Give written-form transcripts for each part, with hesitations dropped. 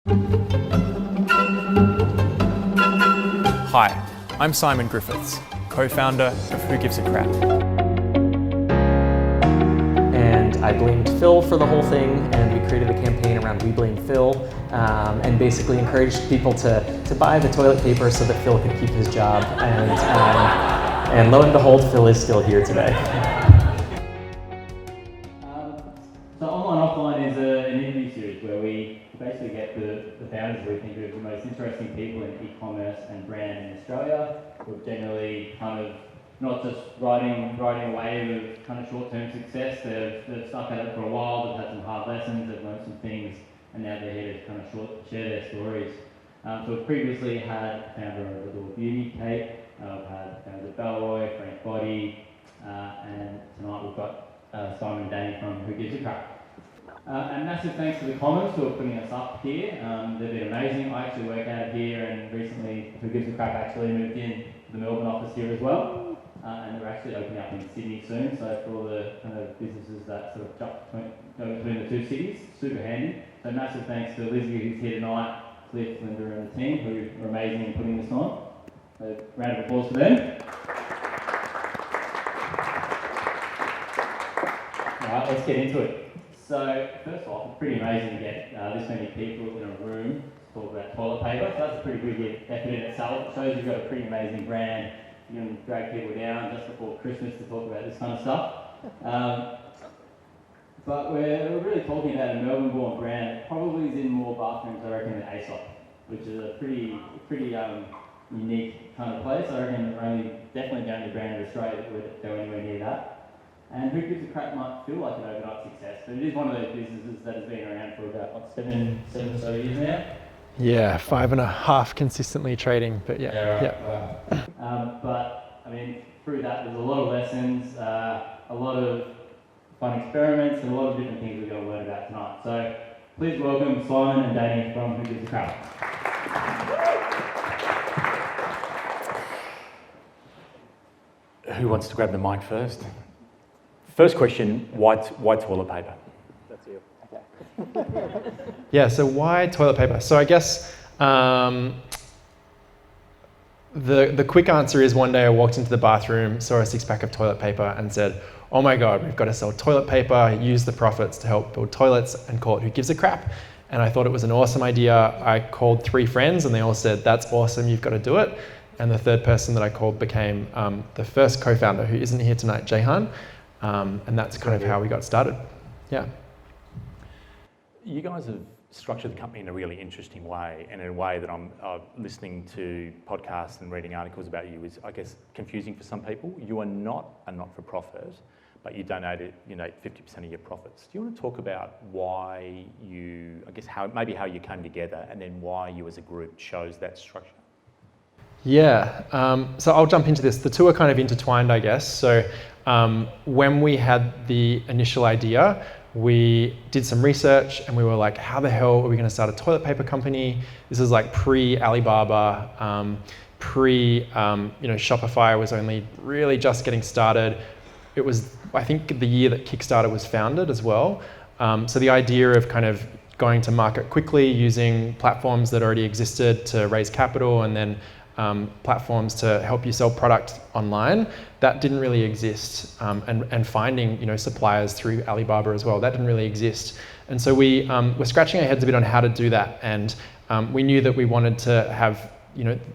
Hi, I'm Simon Griffiths, co-founder of Who Gives a Crap. And I blamed Phil for the whole thing, and we created a campaign around We Blame Phil, and basically encouraged people to buy the toilet paper so that Phil could keep his job. And lo and behold, Phil is still here today. So Online Offline is an interview series where we basically get the founders we think are the most interesting people in e-commerce and brand in Australia, who are generally kind of not just riding a wave of kind of short-term success. They've stuck at it for a while, they've had some hard lessons, they've learned some things, and now they're here to kind of share their stories. So we've previously had founder of Adore Beauty, Kate, we've had founders of Bellroy, Frank Body, and tonight we've got Simon and Danny from Who Gives a Crap. And massive thanks to the Commons who are putting us up here. They've been amazing. I actually work out of here, and recently Who Gives a Crap actually moved in to the Melbourne office here as well. And we're actually opening up in Sydney soon, so for all the kind of businesses that sort of go between the two cities, super handy. So massive thanks to Lizzie who's here tonight, Cliff, Linda and the team who are amazing in putting this on. So round of applause for them. Alright, let's get into it. So first of all, it's pretty amazing to get this many people in a room to talk about toilet paper. So that's a pretty big effort in itself. It shows you've got a pretty amazing brand. You can drag people down just before Christmas to talk about this kind of stuff. But we're really talking about a Melbourne-born brand that probably is in more bathrooms, I reckon, than ASOP, which is a pretty unique kind of place. I reckon definitely the only brand in Australia that would go anywhere near that. And Who Gives a Crap might feel like an overnight success, but it is one of those businesses that has been around for about seven or so years now. Yeah, 5.5 consistently trading, but yeah. Right. But I mean, through that, there's a lot of lessons, a lot of fun experiments, and a lot of different things we're going to learn about tonight. So please welcome Simon and Danny from Who Gives a Crap. Who wants to grab the mic first? First question, why toilet paper? That's you. Okay. Yeah, so why toilet paper? So I guess the quick answer is one day I walked into the bathroom, saw a 6-pack of toilet paper and said, oh my God, we've got to sell toilet paper, use the profits to help build toilets and call it Who Gives a Crap. And I thought it was an awesome idea. I called 3 friends and they all said, that's awesome, you've got to do it. And the third person that I called became the first co-founder who isn't here tonight, Jehan. And that's kind of how we got started. Yeah. You guys have structured the company in a really interesting way, and in a way that I'm listening to podcasts and reading articles about you is, I guess, confusing for some people. You are not a not-for-profit, but you donate 50% of your profits. Do you want to talk about why you, I guess, how you came together, and then why you as a group chose that structure? Yeah, so I'll jump into this. The two are kind of intertwined, I guess. So when we had the initial idea, we did some research and we were like, how the hell are we going to start a toilet paper company? This is like pre-Alibaba, Shopify was only really just getting started. It was, I think, the year that Kickstarter was founded as well. So the idea of kind of going to market quickly using platforms that already existed to raise capital and then platforms to help you sell product online, that didn't really exist. And finding suppliers through Alibaba as well, that didn't really exist. And so we were scratching our heads a bit on how to do that. And we knew that we wanted to have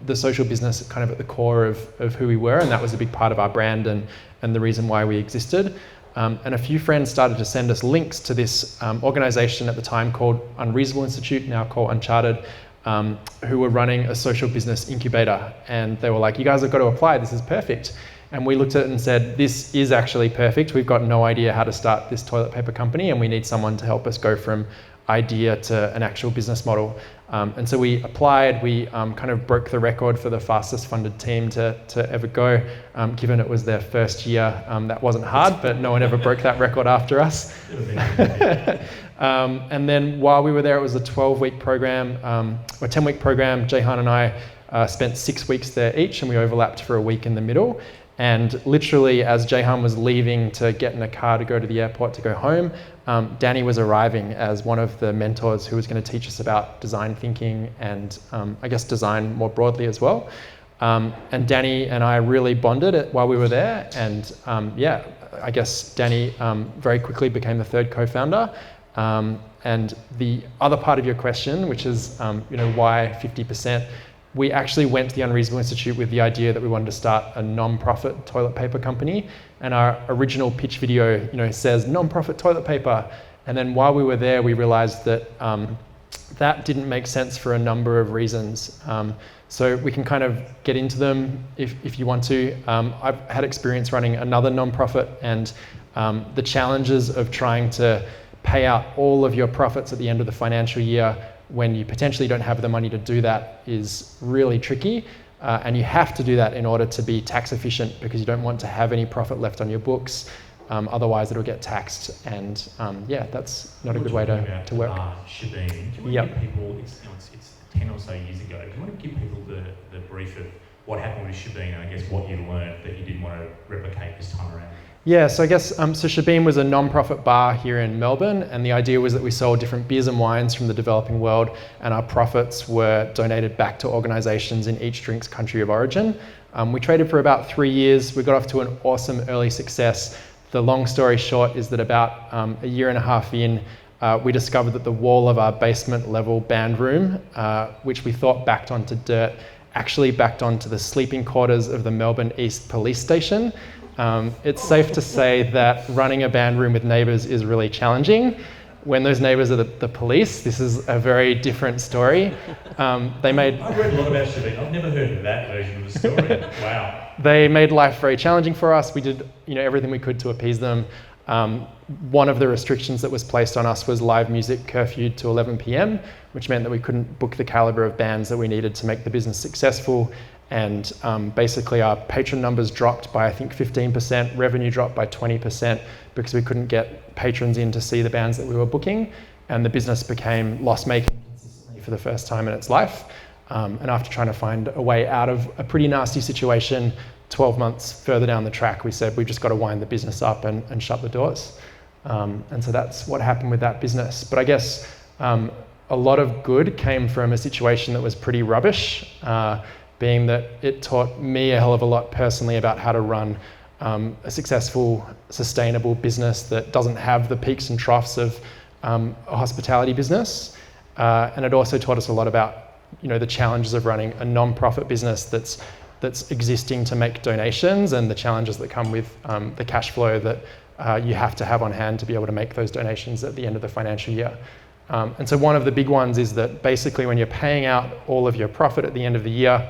the social business kind of at the core of who we were, and that was a big part of our brand and the reason why we existed. And a few friends started to send us links to this organization at the time called Unreasonable Institute, now called Uncharted, who were running a social business incubator. And they were like, you guys have got to apply, this is perfect. And we looked at it and said, this is actually perfect. We've got no idea how to start this toilet paper company, and we need someone to help us go from idea to an actual business model. And so we applied, we kind of broke the record for the fastest funded team to ever go, given it was their first year. That wasn't hard, but no one ever broke that record after us. And then while we were there, it was a 12-week program, or 10-week program. Jehan and I spent 6 weeks there each, and we overlapped for a week in the middle. And literally, as Jahan was leaving to get in a car to go to the airport to go home, Danny was arriving as one of the mentors who was going to teach us about design thinking and I guess design more broadly as well. And Danny and I really bonded while we were there. And yeah, I guess Danny very quickly became the third co-founder. And the other part of your question, which is why 50%, we actually went to the Unreasonable Institute with the idea that we wanted to start a non-profit toilet paper company. And our original pitch video says non-profit toilet paper. And then while we were there, we realized that that didn't make sense for a number of reasons. So we can kind of get into them if you want to. I've had experience running another non-profit, and the challenges of trying to pay out all of your profits at the end of the financial year when you potentially don't have the money to do that is really tricky. And you have to do that in order to be tax efficient, because you don't want to have any profit left on your books. Otherwise it'll get taxed, and yeah, that's not a good way to work. Shebeen, do you want to give people, it's 10 or so years ago, do you want to give people the brief of what happened with Shebeen, and I guess what you learned that you didn't want to replicate this time around? Yeah, so I guess, so Shebeen was a non-profit bar here in Melbourne, and the idea was that we sold different beers and wines from the developing world, and our profits were donated back to organisations in each drink's country of origin. We traded for about 3 years. We got off to an awesome early success. The long story short is that about a year and a half in, we discovered that the wall of our basement level band room, which we thought backed onto dirt, actually backed onto the sleeping quarters of the Melbourne East Police Station. It's safe to say that running a band room with neighbours is really challenging. When those neighbours are the police, this is a very different story. I've read a lot about Shebeen. I've never heard of that version of the story. Wow. They made life very challenging for us. We did everything we could to appease them. One of the restrictions that was placed on us was live music curfewed to 11 p.m, which meant that we couldn't book the calibre of bands that we needed to make the business successful. And basically our patron numbers dropped by, I think, 15%, revenue dropped by 20% because we couldn't get patrons in to see the bands that we were booking, and the business became loss-making consistently for the first time in its life. And after trying to find a way out of a pretty nasty situation, 12 months further down the track, we said we've just got to wind the business up and shut the doors. And so that's what happened with that business. But I guess a lot of good came from a situation that was pretty rubbish, being that it taught me a hell of a lot personally about how to run a successful, sustainable business that doesn't have the peaks and troughs of a hospitality business. And it also taught us a lot about the challenges of running a non-profit business that's existing to make donations, and the challenges that come with the cash flow that you have to have on hand to be able to make those donations at the end of the financial year. And so one of the big ones is that basically when you're paying out all of your profit at the end of the year,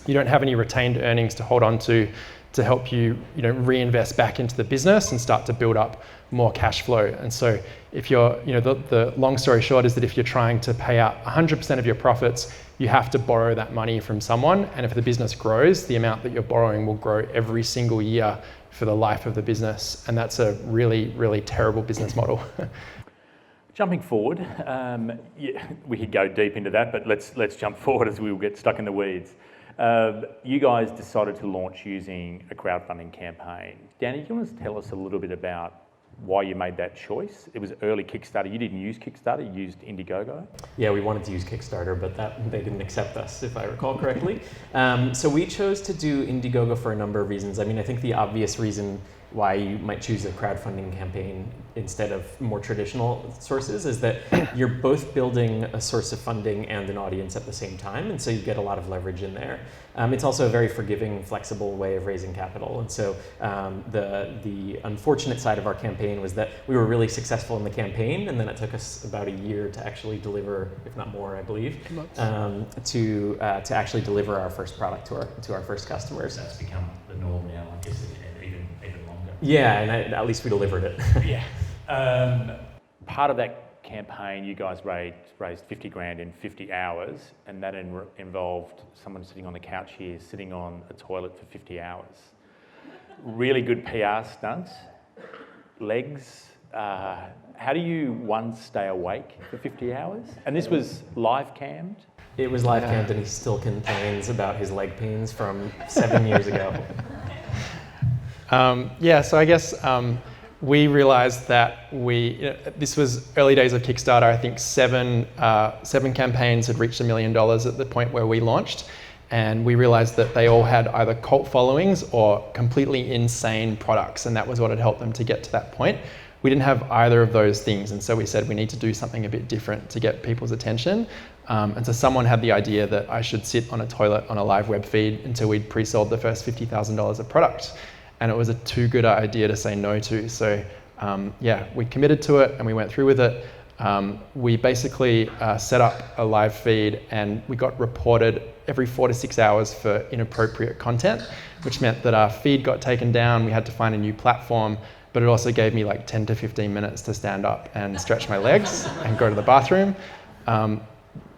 you don't have any retained earnings to hold on to help you, reinvest back into the business and start to build up more cash flow. And so if you're, the long story short is that if you're trying to pay out 100% of your profits, you have to borrow that money from someone. And if the business grows, the amount that you're borrowing will grow every single year for the life of the business. And that's a really, really terrible business model. Jumping forward, we could go deep into that, but let's jump forward as we will get stuck in the weeds. You guys decided to launch using a crowdfunding campaign. Danny, do you want to tell us a little bit about why you made that choice? It was early Kickstarter. You didn't use Kickstarter, you used Indiegogo. Yeah, we wanted to use Kickstarter, but they didn't accept us, if I recall correctly. So we chose to do Indiegogo for a number of reasons. I mean, I think the obvious reason why you might choose a crowdfunding campaign instead of more traditional sources is that you're both building a source of funding and an audience at the same time, and so you get a lot of leverage in there. It's also a very forgiving, flexible way of raising capital, and so the unfortunate side of our campaign was that we were really successful in the campaign, and then it took us about a year to actually deliver, if not more, I believe, to actually deliver our first product to our first customers. That's become the norm now, I guess, and even longer. Yeah, and at least we delivered it. Yeah. Part of that campaign, you guys raised 50 grand in 50 hours, and that involved someone sitting on the couch here, sitting on a toilet for 50 hours. Really good PR stunts, legs. How do you, one, stay awake for 50 hours? And this was live cammed? It was live cammed, and he still complains about his leg pains from 7 years ago. So I guess we realized that this was early days of Kickstarter. I think seven campaigns had reached $1 million at the point where we launched. And we realized that they all had either cult followings or completely insane products. And that was what had helped them to get to that point. We didn't have either of those things. And so we said we need to do something a bit different to get people's attention. And so someone had the idea that I should sit on a toilet on a live web feed until we'd pre-sold the first $50,000 of product. And it was a too good an idea to say no to. So we committed to it and we went through with it. We basically set up a live feed and we got reported every 4 to 6 hours for inappropriate content, which meant that our feed got taken down. We had to find a new platform, but it also gave me like 10 to 15 minutes to stand up and stretch my legs and go to the bathroom.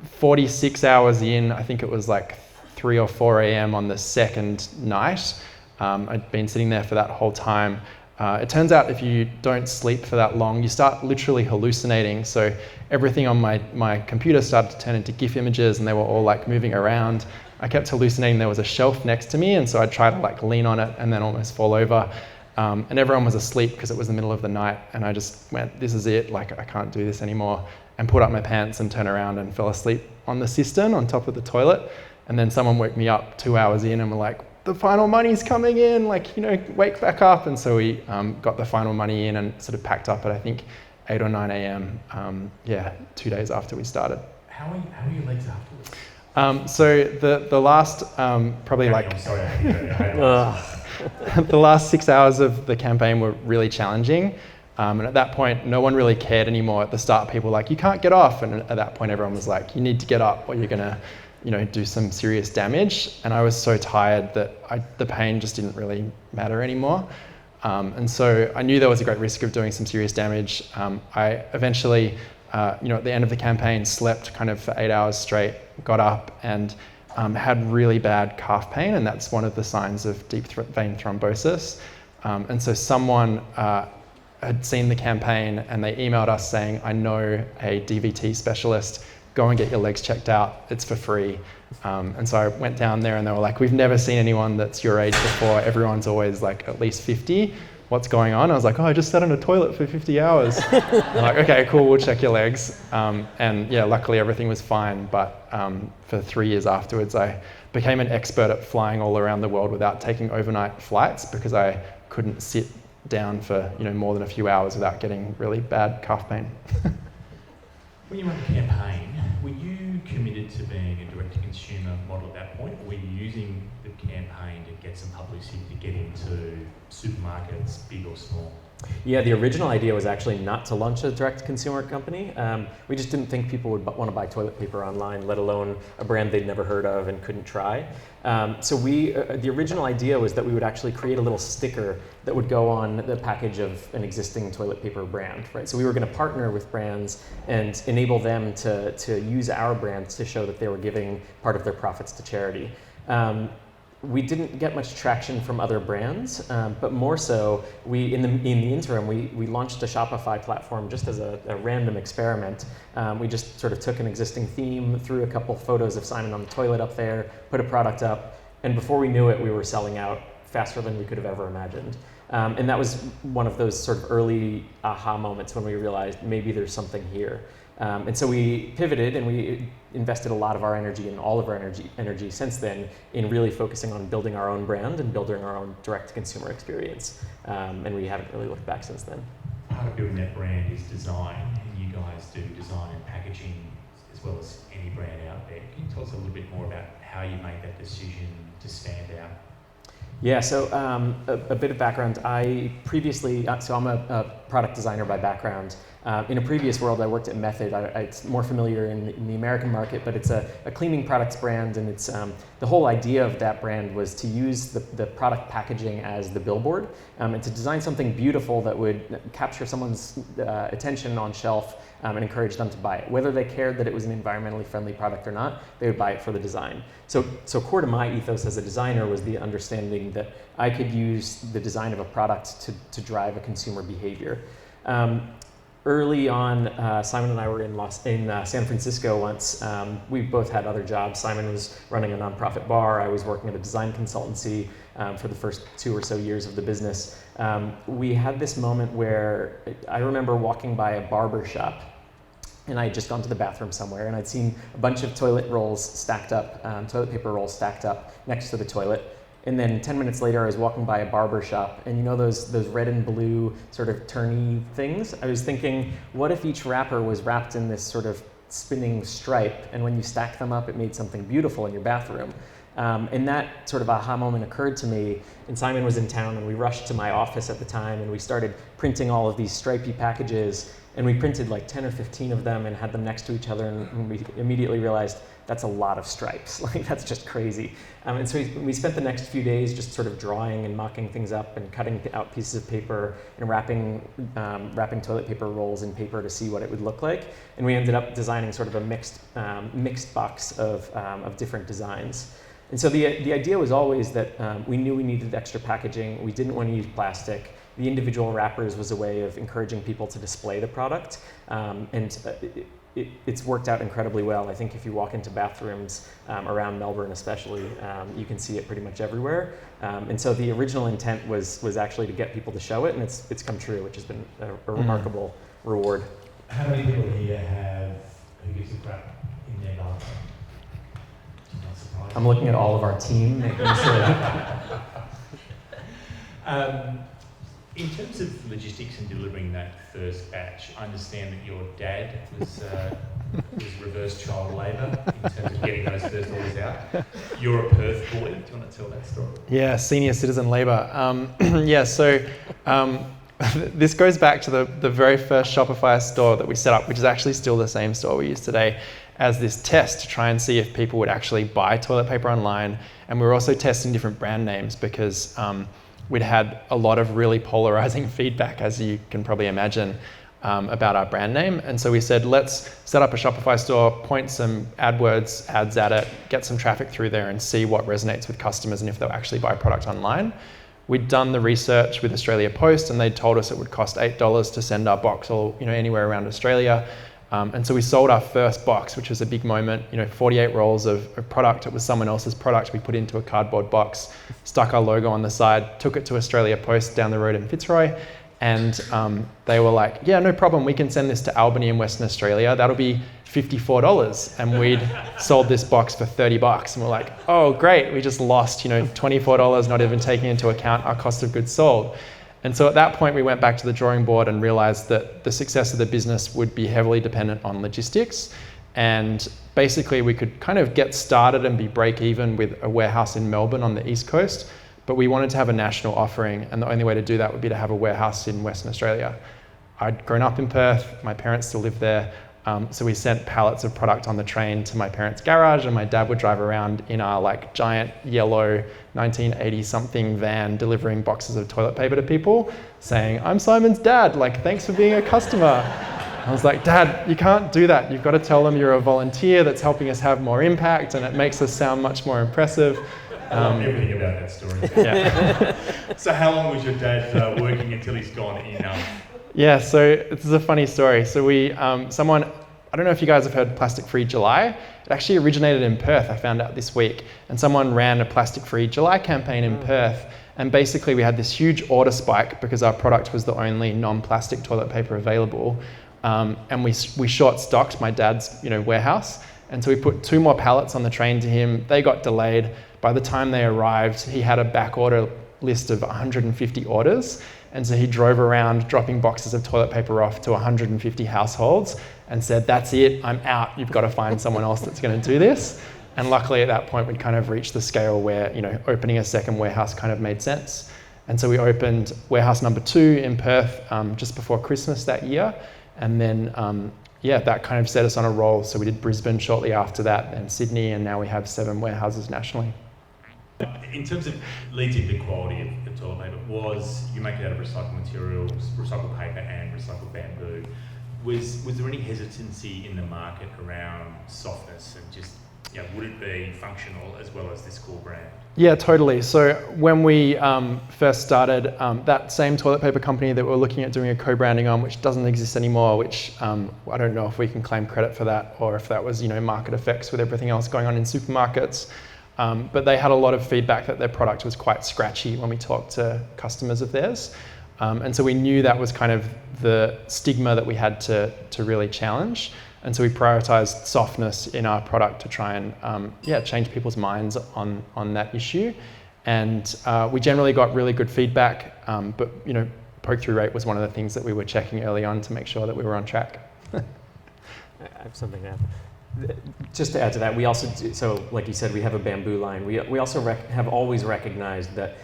46 hours in, I think it was like 3 or 4 a.m. on the second night. I'd been sitting there for that whole time. It turns out if you don't sleep for that long, you start literally hallucinating. So everything on my computer started to turn into GIF images and they were all like moving around. I kept hallucinating there was a shelf next to me, and so I'd try to like lean on it and then almost fall over. And everyone was asleep because it was the middle of the night, and I just went, this is it, like I can't do this anymore, and pulled up my pants and turned around and fell asleep on the cistern on top of the toilet. And then someone woke me up 2 hours in and were like, the final money's coming in, wake back up. And so we got the final money in and sort of packed up at I think 8 or 9 a.m. 2 days after we started. How are your legs afterwards? So the last probably I'm sorry. the last 6 hours of the campaign were really challenging. And at that point, no one really cared anymore. At the start, people were like, you can't get off. And at that point, everyone was like, you need to get up or you're gonna do some serious damage. And I was so tired that the pain just didn't really matter anymore. And so I knew there was a great risk of doing some serious damage. I eventually, at the end of the campaign, slept kind of for 8 hours straight, got up and had really bad calf pain. And that's one of the signs of deep vein thrombosis. And so someone had seen the campaign and they emailed us saying, I know a DVT specialist, go and get your legs checked out, it's for free. And so I went down there and they were like, we've never seen anyone that's your age before, everyone's always like at least 50, what's going on? I was like, I just sat on a toilet for 50 hours. They're like, okay, cool, we'll check your legs. Luckily everything was fine, but for 3 years afterwards I became an expert at flying all around the world without taking overnight flights because I couldn't sit down for more than a few hours without getting really bad calf pain. When you run a campaign, were you committed to being a direct-to-consumer model at that point, or were you using the campaign to get some publicity to get into supermarkets, big or small? Yeah, the original idea was actually not to launch a direct-to-consumer company. We just didn't think people would want to buy toilet paper online, let alone a brand they'd never heard of and couldn't try. So the original idea was that we would actually create a little sticker that would go on the package of an existing toilet paper brand, right? So we were going to partner with brands and enable them to use our brand to show that they were giving part of their profits to charity. We didn't get much traction from other brands, but more so, in the interim, we launched a Shopify platform just as a random experiment. We just sort of took an existing theme, threw a couple photos of Simon on the toilet up there, put a product up, and before we knew it, we were selling out faster than we could have ever imagined. And that was one of those sort of early aha moments when we realized maybe there's something here. And so we pivoted and we invested a lot of our energy and all of our energy since then in really focusing on building our own brand and building our own direct-to-consumer experience. And we haven't really looked back since then. Part of building that brand is design, and you guys do design and packaging as well as any brand out there. Can you tell us a little bit more about how you made that decision to stand out? Yeah, so a bit of background. I previously, so I'm a product designer by background. In a previous world, I worked at Method. It's more familiar in the American market, but it's a cleaning products brand, and it's the whole idea of that brand was to use the product packaging as the billboard, and to design something beautiful that would capture someone's attention on shelf and encourage them to buy it. Whether they cared that it was an environmentally friendly product or not, they would buy it for the design. So core to my ethos as a designer was the understanding that I could use the design of a product to drive a consumer behavior. early on, Simon and I were in San Francisco once. We both had other jobs. Simon was running a nonprofit bar. I was working at a design consultancy for the first 2 or so years of the business. We had this moment where I remember walking by a barber shop, and I had just gone to the bathroom somewhere, and I'd seen a bunch of toilet rolls stacked up, toilet paper rolls stacked up next to the toilet. And then 10 minutes later, I was walking by a barber shop, and you know those red and blue sort of turny things? I was thinking, what if each wrapper was wrapped in this sort of spinning stripe, and when you stack them up, it made something beautiful in your bathroom? And that sort of aha moment occurred to me, and Simon was in town, and we rushed to my office at the time, and we started printing all of these stripy packages, and we printed like 10 or 15 of them and had them next to each other, and we immediately realized that's a lot of stripes. Like, that's just crazy. And so we spent the next few days just sort of drawing and mocking things up and cutting out pieces of paper and wrapping toilet paper rolls in paper to see what it would look like. And we ended up designing sort of a mixed box of different designs. And so the idea was always that we knew we needed extra packaging. We didn't want to use plastic. The individual wrappers was a way of encouraging people to display the product. It's worked out incredibly well. I think if you walk into bathrooms around Melbourne especially, you can see it pretty much everywhere. And so the original intent was actually to get people to show it, and it's come true, which has been a remarkable reward. How many people here have who gives a crap in their bathroom? Not surprised. I'm looking at all of our team, making sure that. In terms of logistics and delivering that first batch, I understand that your dad was reverse child labour in terms of getting those first orders out. You're a Perth boy. Do you want to tell that story? Yeah, senior citizen labour. This goes back to the very first Shopify store that we set up, which is actually still the same store we use today, as this test to try and see if people would actually buy toilet paper online. And we were also testing different brand names because we'd had a lot of really polarizing feedback, as you can probably imagine, about our brand name. And so we said, let's set up a Shopify store, point some AdWords ads at it, get some traffic through there and see what resonates with customers and if they'll actually buy product online. We'd done the research with Australia Post, and they told us it would cost $8 to send our box anywhere around Australia. And so we sold our first box, which was a big moment, 48 rolls of product. It was someone else's product we put into a cardboard box, stuck our logo on the side, took it to Australia Post down the road in Fitzroy. And they were like, yeah, no problem. We can send this to Albany in Western Australia. That'll be $54. And we'd sold this box for $30. And we're like, oh, great. We just lost, $24, not even taking into account our cost of goods sold. And so at that point, we went back to the drawing board and realized that the success of the business would be heavily dependent on logistics. And basically, we could kind of get started and be break even with a warehouse in Melbourne on the East Coast, but we wanted to have a national offering, and the only way to do that would be to have a warehouse in Western Australia. I'd grown up in Perth, my parents still lived there, so we sent pallets of product on the train to my parents' garage, and my dad would drive around in our giant yellow 1980-something van delivering boxes of toilet paper to people, saying, I'm Simon's dad, thanks for being a customer. I was like, Dad, you can't do that. You've got to tell them you're a volunteer that's helping us have more impact, and it makes us sound much more impressive. I love everything about that story. Yeah. So how long was your dad working until he's gone enough? Yeah, so this is a funny story. So I don't know if you guys have heard Plastic Free July. It actually originated in Perth, I found out this week. And someone ran a Plastic Free July campaign in Perth. And basically we had this huge order spike because our product was the only non-plastic toilet paper available. And we short stocked my dad's warehouse. And so we put 2 more pallets on the train to him. They got delayed. By the time they arrived, he had a back order list of 150 orders. And so he drove around dropping boxes of toilet paper off to 150 households and said, that's it, I'm out. You've got to find someone else that's going to do this. And luckily at that point, we'd kind of reached the scale where, opening a second warehouse kind of made sense. And so we opened warehouse number 2 in Perth just before Christmas that year. And then, that kind of set us on a roll. So we did Brisbane shortly after that, and Sydney, and now we have 7 warehouses nationally. In terms of leads into quality of toilet paper, was you make it out of recycled materials, recycled paper and recycled bamboo. Was there any hesitancy in the market around softness and just would it be functional as well as this core brand? Yeah, totally. So when we first started, that same toilet paper company that we're looking at doing a co-branding on, which doesn't exist anymore, which I don't know if we can claim credit for that or if that was, market effects with everything else going on in supermarkets. But they had a lot of feedback that their product was quite scratchy when we talked to customers of theirs. And so we knew that was kind of the stigma that we had to really challenge. And so we prioritized softness in our product to try and change people's minds on that issue. And we generally got really good feedback, but poke-through rate was one of the things that we were checking early on to make sure that we were on track. I have something to add. Just to add to that, we also do, so like you said, we have a bamboo line. We also have always recognized that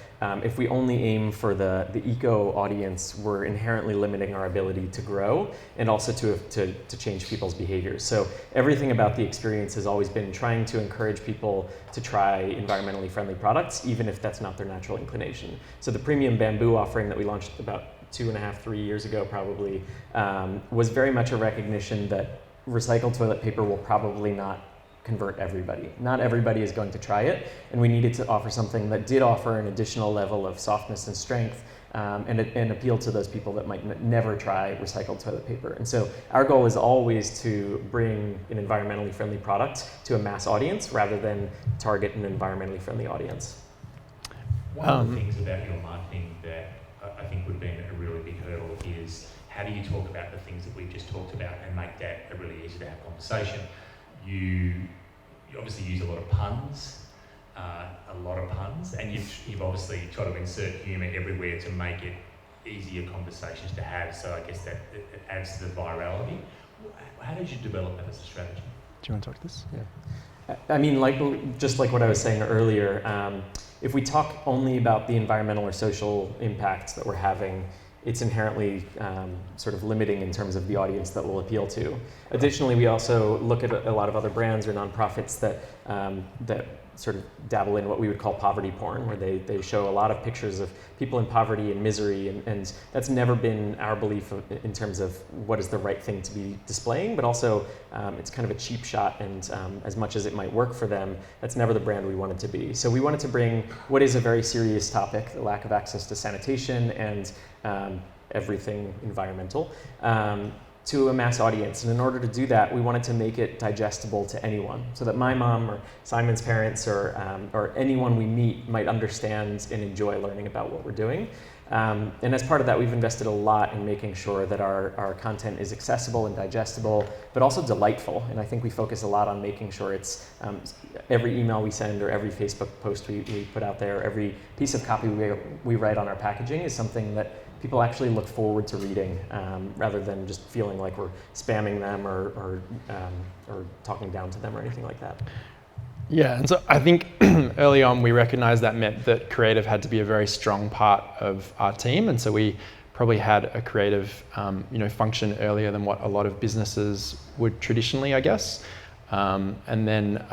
if we only aim for the eco audience, we're inherently limiting our ability to grow and also to change people's behaviors. So everything about the experience has always been trying to encourage people to try environmentally friendly products, even if that's not their natural inclination. So the premium bamboo offering that we launched about 2.5, 3 years ago probably was very much a recognition that recycled toilet paper will probably not convert everybody. Not everybody is going to try it, and we needed to offer something that did offer an additional level of softness and strength and appeal to those people that might never try recycled toilet paper. And so our goal is always to bring an environmentally friendly product to a mass audience rather than target an environmentally friendly audience. One of the things about your marketing that I think would be a really big hurdle is how do you talk about the things that we've just talked about and make that a really easy to have conversation? You obviously use a lot of puns, and you've obviously tried to insert humour everywhere to make it easier conversations to have, so I guess that it adds to the virality. How did you develop that as a strategy? Do you want to talk to this? Yeah. I mean, just like what I was saying earlier, if we talk only about the environmental or social impacts that we're having, it's inherently sort of limiting in terms of the audience that we'll appeal to. Additionally, we also look at a lot of other brands or nonprofits that sort of dabble in what we would call poverty porn, where they show a lot of pictures of people in poverty and misery, and that's never been our belief in terms of what is the right thing to be displaying, but also it's kind of a cheap shot, and as much as it might work for them, that's never the brand we wanted to be. So we wanted to bring what is a very serious topic, the lack of access to sanitation and everything environmental, to a mass audience. And in order to do that, we wanted to make it digestible to anyone, so that my mom or Simon's parents or anyone we meet might understand and enjoy learning about what we're doing. And as part of that, we've invested a lot in making sure that our content is accessible and digestible, but also delightful. And I think we focus a lot on making sure it's every email we send or every Facebook post we put out there, every piece of copy we write on our packaging is something that people actually look forward to reading, rather than just feeling like we're spamming them or talking down to them or anything like that. Yeah, and so I think early on we recognized that meant that creative had to be a very strong part of our team, and so we probably had a creative function earlier than what a lot of businesses would traditionally, I guess. And then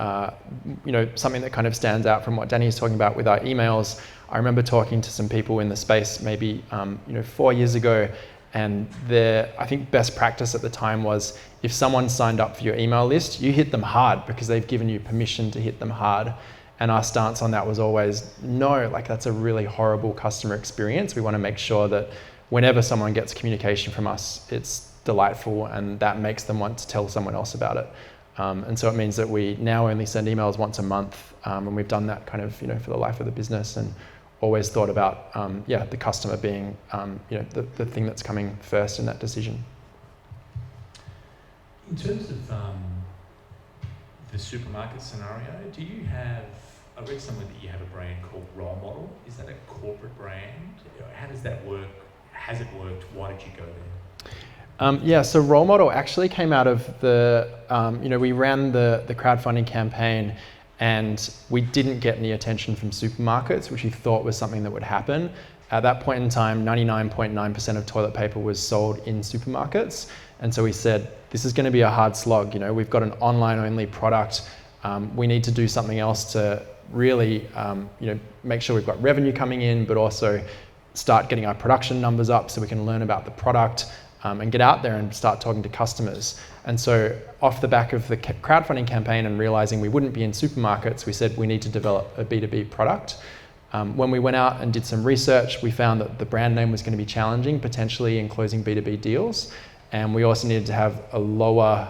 something that kind of stands out from what Danny is talking about with our emails, I remember talking to some people in the space maybe 4 years ago, and I think best practice at the time was if someone signed up for your email list, you hit them hard because they've given you permission to hit them hard. And our stance on that was always, no, like that's a really horrible customer experience. We want to make sure that whenever someone gets communication from us, it's delightful and that makes them want to tell someone else about it. And so it means that we now only send emails once a month, and we've done that kind of for the life of the business, and always thought about the customer being the thing that's coming first in that decision. In terms of the supermarket scenario, do you have, I read somewhere that you have a brand called Role Model. Is that a corporate brand? How does that work? Has it worked? Why did you go there? So Role Model actually came out of we ran the crowdfunding campaign, and we didn't get any attention from supermarkets, which we thought was something that would happen. At that point in time, 99.9% of toilet paper was sold in supermarkets. And so we said, this is going to be a hard slog. We've got an online-only product. We need to do something else to really make sure we've got revenue coming in, but also start getting our production numbers up so we can learn about the product and get out there and start talking to customers. And so off the back of the crowdfunding campaign and realizing we wouldn't be in supermarkets, we said we need to develop a B2B product. When we went out and did some research, we found that the brand name was going to be challenging, potentially in closing B2B deals. And we also needed to have a lower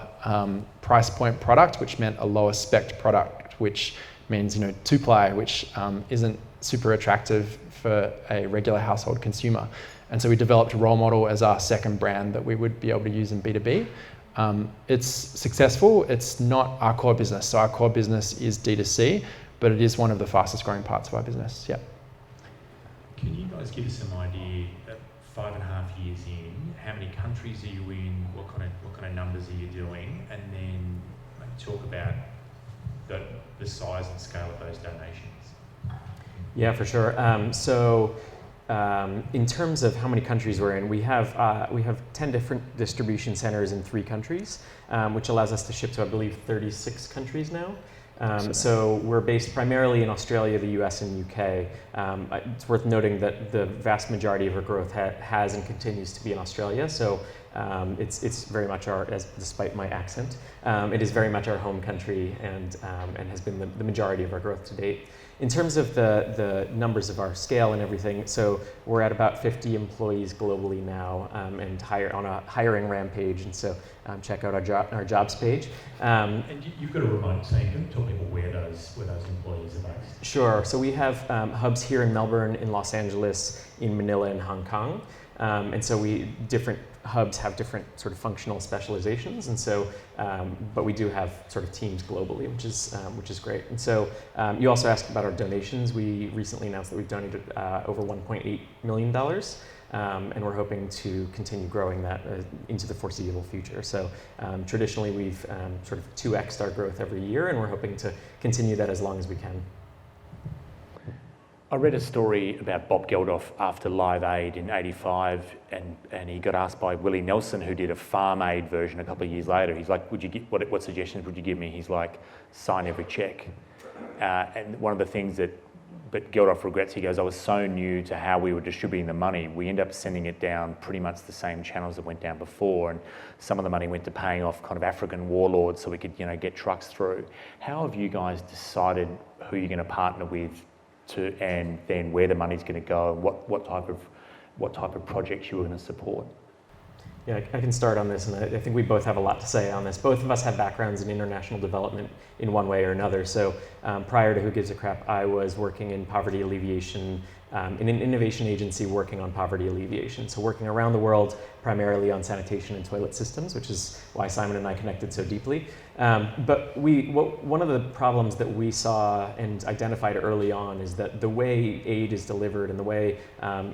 price point product, which meant a lower spec product, which means, 2-ply, which isn't super attractive for a regular household consumer. And so we developed Role Model as our second brand that we would be able to use in B2B. It's successful. It's not our core business. So our core business is D2C, but it is one of the fastest growing parts of our business. Yeah. Can you guys give us some idea, 5.5 years in, how many countries are you in, what kind of numbers are you doing, and then talk about the size and scale of those donations? Yeah, for sure. In terms of how many countries we're in, we have 10 different distribution centers in 3 countries, which allows us to ship to, I believe, 36 countries now. So we're based primarily in Australia, the US, and UK. It's worth noting that the vast majority of our growth has and continues to be in Australia. So it's very much despite my accent, it is very much our home country and has been the majority of our growth to date. In terms of the numbers of our scale and everything, so we're at about 50 employees globally now, and on a hiring rampage. And so check out our jobs page. And you've got a remote team. Can you tell people where those employees are based? Sure. So we have hubs here in Melbourne, in Los Angeles, in Manila, and Hong Kong. And so different hubs have different sort of functional specializations, and so, but we do have sort of teams globally, which is great. And so, you also asked about our donations. We recently announced that we've donated over $1.8 million, and we're hoping to continue growing that into the foreseeable future. So, traditionally, we've sort of 2x'd our growth every year, and we're hoping to continue that as long as we can. I read a story about Bob Geldof after Live Aid in '85, and he got asked by Willie Nelson, who did a Farm Aid version a couple of years later. He's like, what suggestions would you give me? He's like, sign every check. And one of the things that Geldof regrets, he goes, I was so new to how we were distributing the money. We ended up sending it down pretty much the same channels that went down before, and some of the money went to paying off kind of African warlords so we could, get trucks through. How have you guys decided who you're going to partner with? And then where the money's going to go, and what type of projects you were going to support? Yeah, I can start on this, and I think we both have a lot to say on this. Both of us have backgrounds in international development in one way or another. So prior to Who Gives a Crap, I was working in poverty alleviation in an innovation agency working on poverty alleviation. So working around the world, primarily on sanitation and toilet systems, which is why Simon and I connected so deeply. But one of the problems that we saw and identified early on is that the way aid is delivered and the way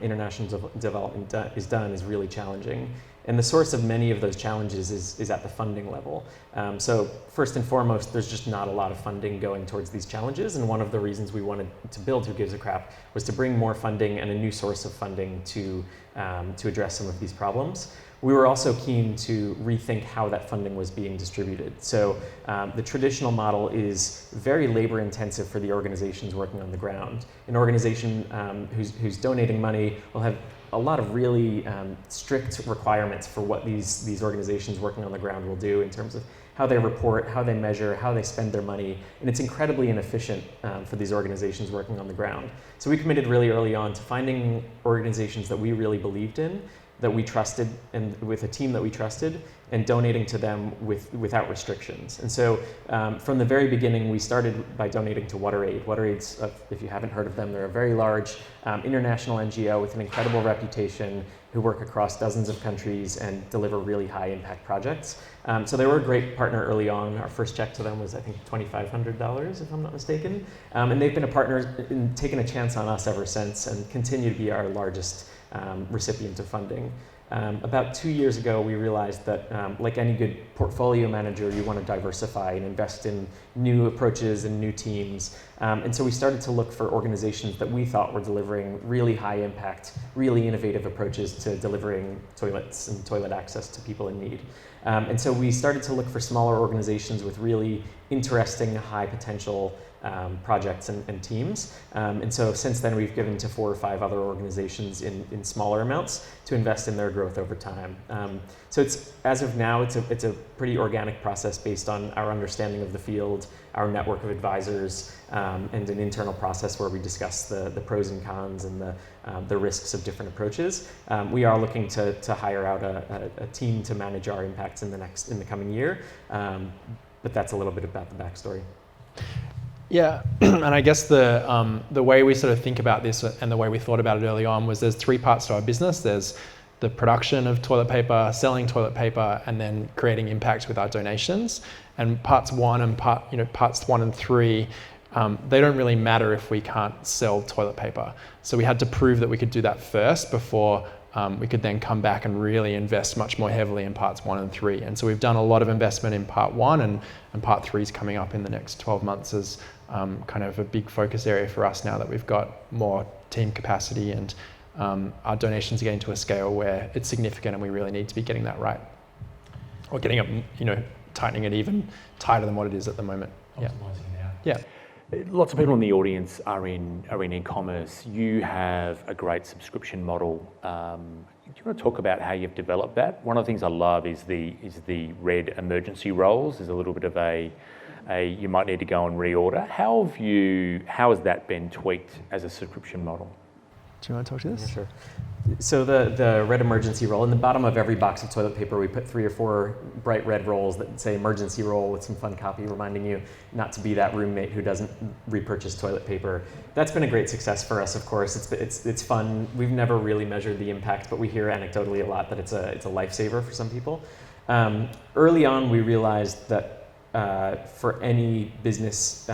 international development is done is really challenging. And the source of many of those challenges is at the funding level. So first and foremost, there's just not a lot of funding going towards these challenges. And one of the reasons we wanted to build Who Gives a Crap was to bring more funding and a new source of funding to address some of these problems. We were also keen to rethink how that funding was being distributed. So the traditional model is very labor intensive for the organizations working on the ground. An organization who's donating money will have a lot of really strict requirements for what these organizations working on the ground will do in terms of how they report, how they measure, how they spend their money, and it's incredibly inefficient for these organizations working on the ground. So we committed really early on to finding organizations that we really believed in, that we trusted, and with a team that we trusted, and donating to them without restrictions. And so from the very beginning, we started by donating to WaterAid. WaterAid's, if you haven't heard of them, they're a very large international NGO with an incredible reputation who work across dozens of countries and deliver really high impact projects. So they were a great partner early on. Our first check to them was, I think, $2,500, if I'm not mistaken. And they've been a partner and taken a chance on us ever since and continue to be our largest recipient of funding. About 2 years ago, we realized that like any good portfolio manager, you want to diversify and invest in new approaches and new teams. And so we started to look for organizations that we thought were delivering really high impact, really innovative approaches to delivering toilets and toilet access to people in need. And so we started to look for smaller organizations with really interesting, high potential projects and teams. And so since then, we've given to 4 or 5 other organizations in smaller amounts to invest in their growth over time. So as of now, it's a pretty organic process based on our understanding of the field, our network of advisors, and an internal process where we discuss the pros and cons and the risks of different approaches. We are looking to hire out a team to manage our impacts in the coming year, but that's a little bit about the backstory. Yeah, and I guess the way we sort of think about this and the way we thought about it early on was there's 3 parts to our business. There's the production of toilet paper, selling toilet paper, and then creating impact with our donations. And parts 1 and 3, they don't really matter if we can't sell toilet paper. So we had to prove that we could do that first before we could then come back and really invest much more heavily in parts 1 and 3. And so we've done a lot of investment in part 1, and part 3 is coming up in the next 12 months as kind of a big focus area for us now that we've got more team capacity and our donations are getting to a scale where it's significant and we really need to be getting that right. Or getting it, tightening it even tighter than what it is at the moment. Optimizing now. Yeah. Lots of people in the audience are in e-commerce. You have a great subscription model. Do you want to talk about how you've developed that? One of the things I love is the red emergency rolls. There's a little bit of a you might need to go and reorder. How has that been tweaked as a subscription model? Do you want to talk to this? Yeah, sure. So the red emergency roll, in the bottom of every box of toilet paper, we put 3 or 4 bright red rolls that say emergency roll with some fun copy reminding you not to be that roommate who doesn't repurchase toilet paper. That's been a great success for us, of course. It's fun. We've never really measured the impact, but we hear anecdotally a lot that it's a lifesaver for some people. Early on, we realized that for any business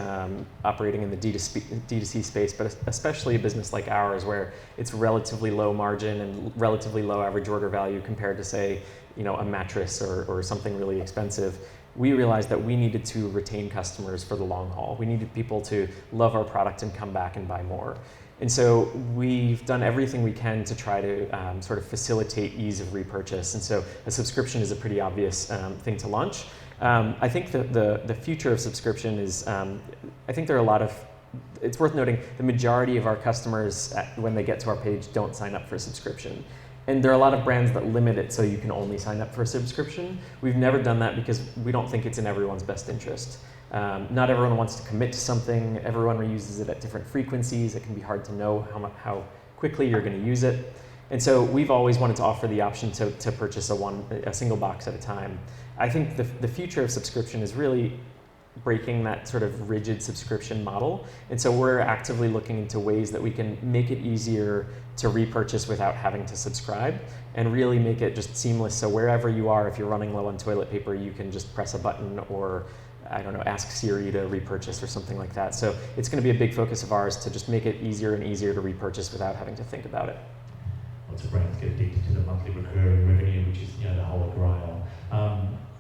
operating in the D2C space, but especially a business like ours where it's relatively low margin and relatively low average order value compared to, say, a mattress or something really expensive, we realized that we needed to retain customers for the long haul. We needed people to love our product and come back and buy more. And so we've done everything we can to try to sort of facilitate ease of repurchase. And so a subscription is a pretty obvious thing to launch. I think the future of subscription is, I think there are a lot of, it's worth noting, the majority of our customers, when they get to our page, don't sign up for a subscription. And there are a lot of brands that limit it so you can only sign up for a subscription. We've never done that because we don't think it's in everyone's best interest. Not everyone wants to commit to something. Everyone reuses it at different frequencies. It can be hard to know how quickly you're going to use it. And so we've always wanted to offer the option to purchase a single box at a time. I think the future of subscription is really breaking that sort of rigid subscription model. And so we're actively looking into ways that we can make it easier to repurchase without having to subscribe and really make it just seamless. So wherever you are, if you're running low on toilet paper, you can just press a button or, I don't know, ask Siri to repurchase or something like that. So it's going to be a big focus of ours to just make it easier and easier to repurchase without having to think about it. Lots of brands get addicted to the monthly recurring revenue, which is the holy grail.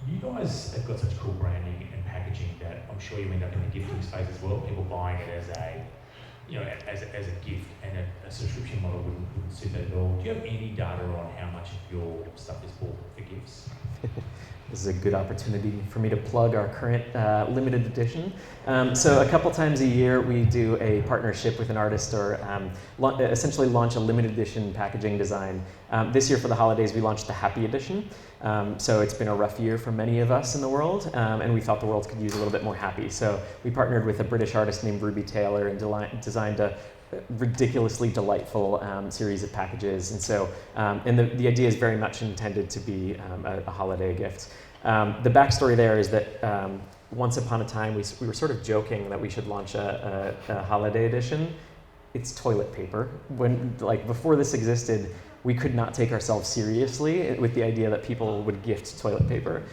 You guys have got such cool branding and packaging that I'm sure you end up in the gifting space as well. People buying it as a gift, and a subscription model wouldn't suit that at all. Do you have any data on how much of your stuff is bought for gifts? This is a good opportunity for me to plug our current limited edition. So a couple times a year we do a partnership with an artist or essentially launch a limited edition packaging design. This year for the holidays we launched the Happy Edition. So it's been a rough year for many of us in the world, and we thought the world could use a little bit more happy. So we partnered with a British artist named Ruby Taylor and designed a ridiculously delightful series of packages. And so, and the idea is very much intended to be a holiday gift. The backstory there is that once upon a time we were sort of joking that we should launch a holiday edition. It's toilet paper. Before this existed, we could not take ourselves seriously with the idea that people would gift toilet paper.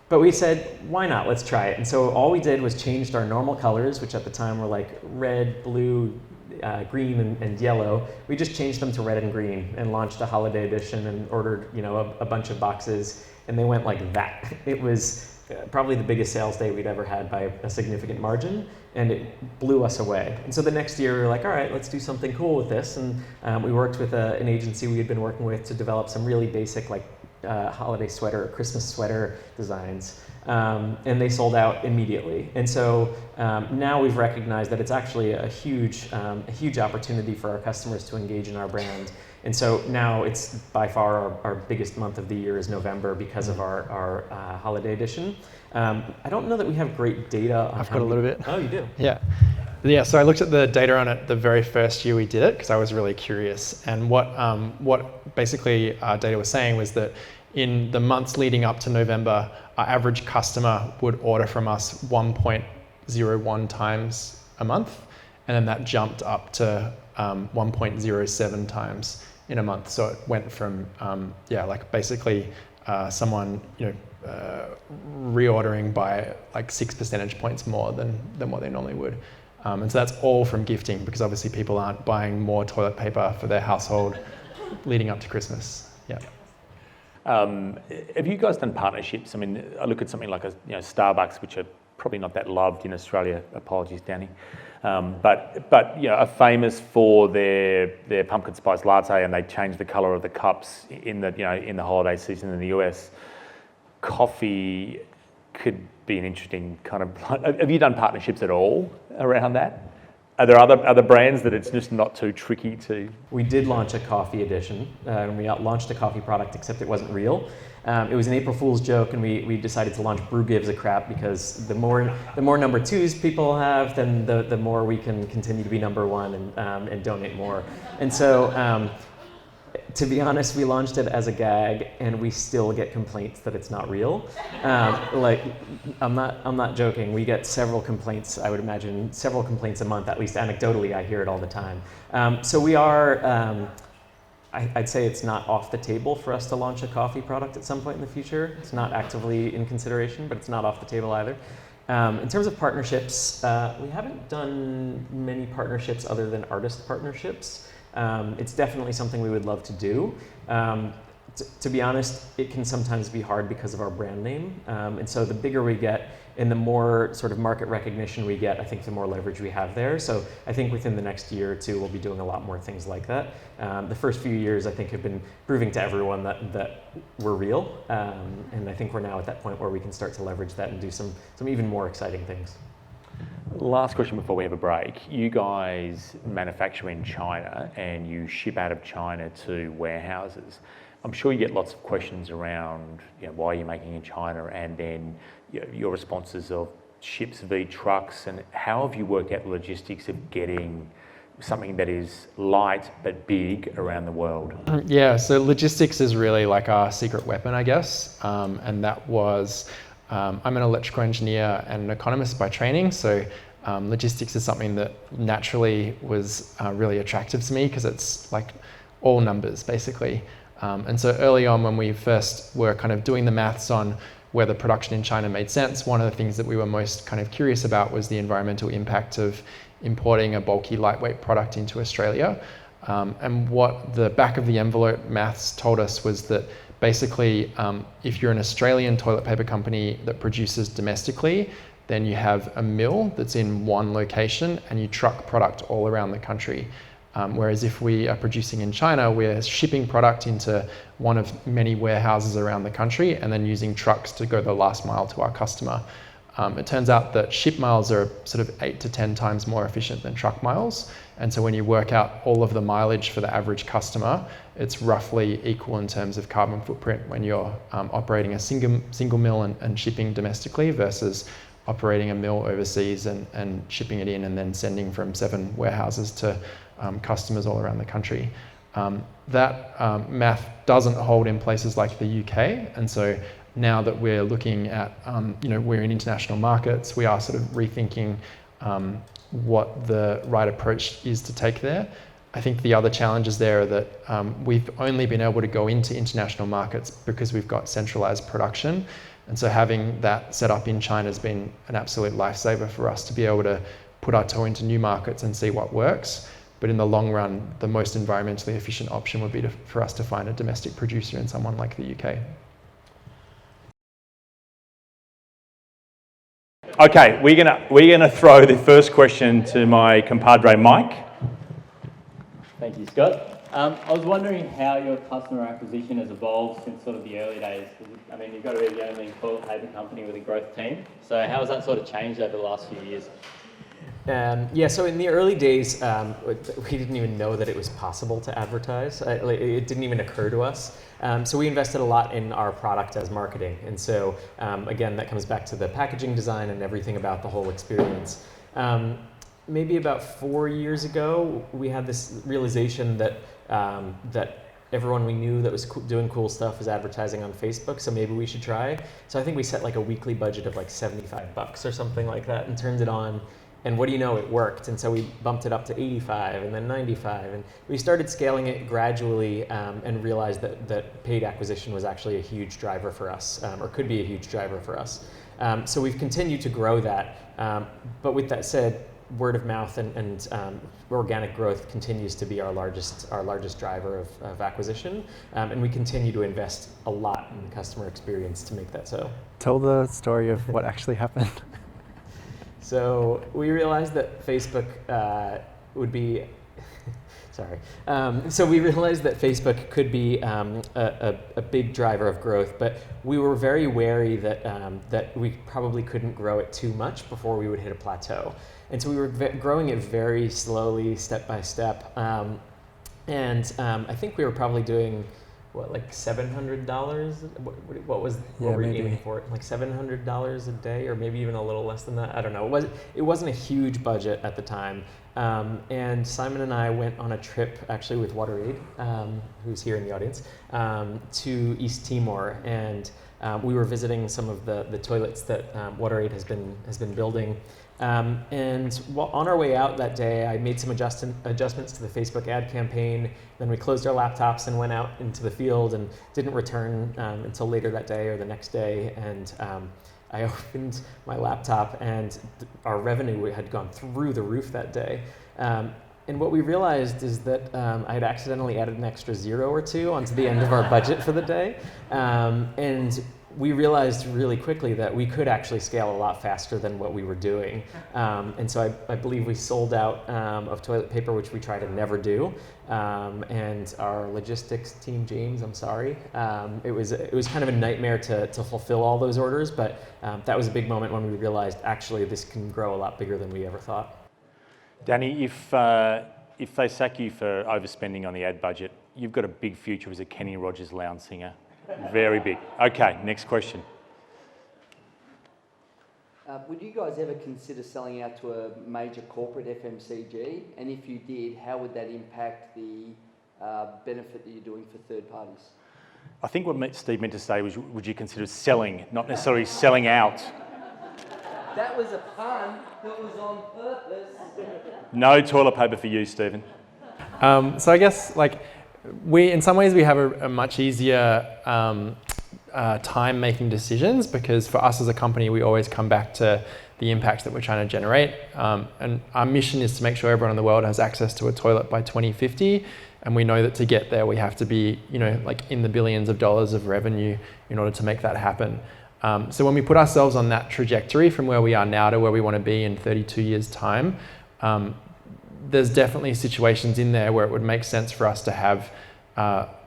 But we said, why not? Let's try it. And so all we did was changed our normal colors, which at the time were like red, blue, green, and yellow. We just changed them to red and green and launched a holiday edition and ordered, a bunch of boxes, and they went like that. It was probably the biggest sales day we'd ever had by a significant margin, and it blew us away. And so the next year we were like, all right, let's do something cool with this. And we worked with an agency we had been working with to develop some really basic holiday sweater, Christmas sweater designs. And they sold out immediately. And so now we've recognized that it's actually a huge opportunity for our customers to engage in our brand. And so now it's by far our biggest month of the year is November because of our holiday edition. I don't know that we have great data on I've got a little bit. Oh, you do? Yeah, so I looked at the data on it the very first year we did it because I was really curious. And what basically our data was saying was that in the months leading up to November, our average customer would order from us 1.01 times a month, and then that jumped up to 1.07 times in a month. So it went from basically someone reordering by like 6 percentage points more than what they normally would. And so that's all from gifting, because obviously people aren't buying more toilet paper for their household leading up to Christmas. Yeah. Have you guys done partnerships? I mean, I look at something like Starbucks, which are probably not that loved in Australia. Apologies, Danny. But are famous for their pumpkin spice latte, and they change the colour of the cups in the holiday season in the US. Coffee could be an interesting kind of. Have you done partnerships at all around that? Are there other brands that it's just not too tricky to? We did launch a coffee edition, and we launched a coffee product, except it wasn't real. It was an April Fool's joke, and we decided to launch Brew Gives a Crap because the more number twos people have, then the more we can continue to be number one and donate more. And so, to be honest, we launched it as a gag, and we still get complaints that it's not real. I'm not joking. We get several complaints. I would imagine several complaints a month, at least anecdotally. I hear it all the time. So we are. I'd say it's not off the table for us to launch a coffee product at some point in the future. It's not actively in consideration, but it's not off the table either. In terms of partnerships, we haven't done many partnerships other than artist partnerships. It's definitely something we would love to do. To be honest, it can sometimes be hard because of our brand name. And so the bigger we get and the more sort of market recognition we get, I think the more leverage we have there. So I think within the next year or two, we'll be doing a lot more things like that. The first few years, I think, have been proving to everyone that we're real. And I think we're now at that point where we can start to leverage that and do some even more exciting things. Last question before we have a break. You guys manufacture in China and you ship out of China to warehouses. I'm sure you get lots of questions around why you're making in China, and then your responses of ships v trucks, and how have you worked out the logistics of getting something that is light but big around the world? Yeah, so logistics is really like our secret weapon, I guess. And that was, I'm an electrical engineer and an economist by training, so logistics is something that naturally was really attractive to me because it's like all numbers basically. And so early on, when we first were kind of doing the maths on whether production in China made sense, one of the things that we were most kind of curious about was the environmental impact of importing a bulky, lightweight product into Australia. And what the back of the envelope maths told us was that basically, if you're an Australian toilet paper company that produces domestically, then you have a mill that's in one location and you truck product all around the country. Whereas if we are producing in China, we're shipping product into one of many warehouses around the country and then using trucks to go the last mile to our customer. It turns out that ship miles are sort of 8 to 10 times more efficient than truck miles. And so when you work out all of the mileage for the average customer, it's roughly equal in terms of carbon footprint when you're operating a single mill and shipping domestically versus operating a mill overseas and shipping it in and then sending from 7 warehouses to customers all around the country. That math doesn't hold in places like the UK, and so now that we're looking at, we're in international markets, we are sort of rethinking what the right approach is to take there. I think the other challenges there are that we've only been able to go into international markets because we've got centralized production, and so having that set up in China has been an absolute lifesaver for us to be able to put our toe into new markets and see what works. But in the long run, the most environmentally efficient option would be for us to find a domestic producer in someone like the UK. Okay, we're gonna throw the first question to my compadre Mike. Thank you, Scott. I was wondering how your customer acquisition has evolved since sort of the early days. I mean, you've got to be the only toilet paper company with a growth team. So how has that sort of changed over the last few years? Yeah, so in the early days, we didn't even know that it was possible to advertise. It didn't even occur to us. So we invested a lot in our product as marketing. And so, again, that comes back to the packaging design and everything about the whole experience. Maybe about 4 years ago, we had this realization that everyone we knew that was doing cool stuff was advertising on Facebook, so maybe we should try. So I think we set like a weekly budget of like $75 or something like that and turned it on. And what do you know, it worked. And so we bumped it up to 85 and then 95. And we started scaling it gradually and realized that paid acquisition was actually a huge driver for us, or could be a huge driver for us. So we've continued to grow that. But with that said, word of mouth and organic growth continues to be our largest driver of acquisition. And we continue to invest a lot in the customer experience to make that so. Tell the story of what actually happened. So we realized that Facebook would be, sorry. So we realized that Facebook could be a big driver of growth, but we were very wary that we probably couldn't grow it too much before we would hit a plateau. And so we were growing it very slowly, step by step. And I think we were probably doing, what, like $700? What was what were you aiming for? Like $700 a day, or maybe even a little less than that. I don't know. It wasn't a huge budget at the time. And Simon and I went on a trip, actually with WaterAid, who's here in the audience, to East Timor, and we were visiting some of the toilets that WaterAid has been building. And while on our way out that day, I made some adjustments to the Facebook ad campaign. Then we closed our laptops and went out into the field and didn't return until later that day or the next day. And I opened my laptop and our revenue had gone through the roof that day. And what we realized is that I had accidentally added an extra 0 or 2 onto the end of our budget for the day. And we realized really quickly that we could actually scale a lot faster than what we were doing. And so I believe we sold out of toilet paper, which we try to never do. And our logistics team, James, I'm sorry, it was kind of a nightmare to fulfill all those orders, but that was a big moment when we realized actually this can grow a lot bigger than we ever thought. Danny, if they sack you for overspending on the ad budget, you've got a big future as a Kenny Rogers lounge singer. Very big. Okay, next question. Would you guys ever consider selling out to a major corporate FMCG? And if you did, how would that impact the benefit that you're doing for third parties? I think what Steve meant to say was, would you consider selling, not necessarily selling out? That was a pun that was on purpose. No toilet paper for you, Stephen. So I guess in some ways we have a much easier time making decisions, because for us as a company we always come back to the impact that we're trying to generate, and our mission is to make sure everyone in the world has access to a toilet by 2050, and we know that to get there we have to be in the billions of dollars of revenue in order to make that happen. So when we put ourselves on that trajectory from where we are now to where we want to be in 32 years time, there's definitely situations in there where it would make sense for us to have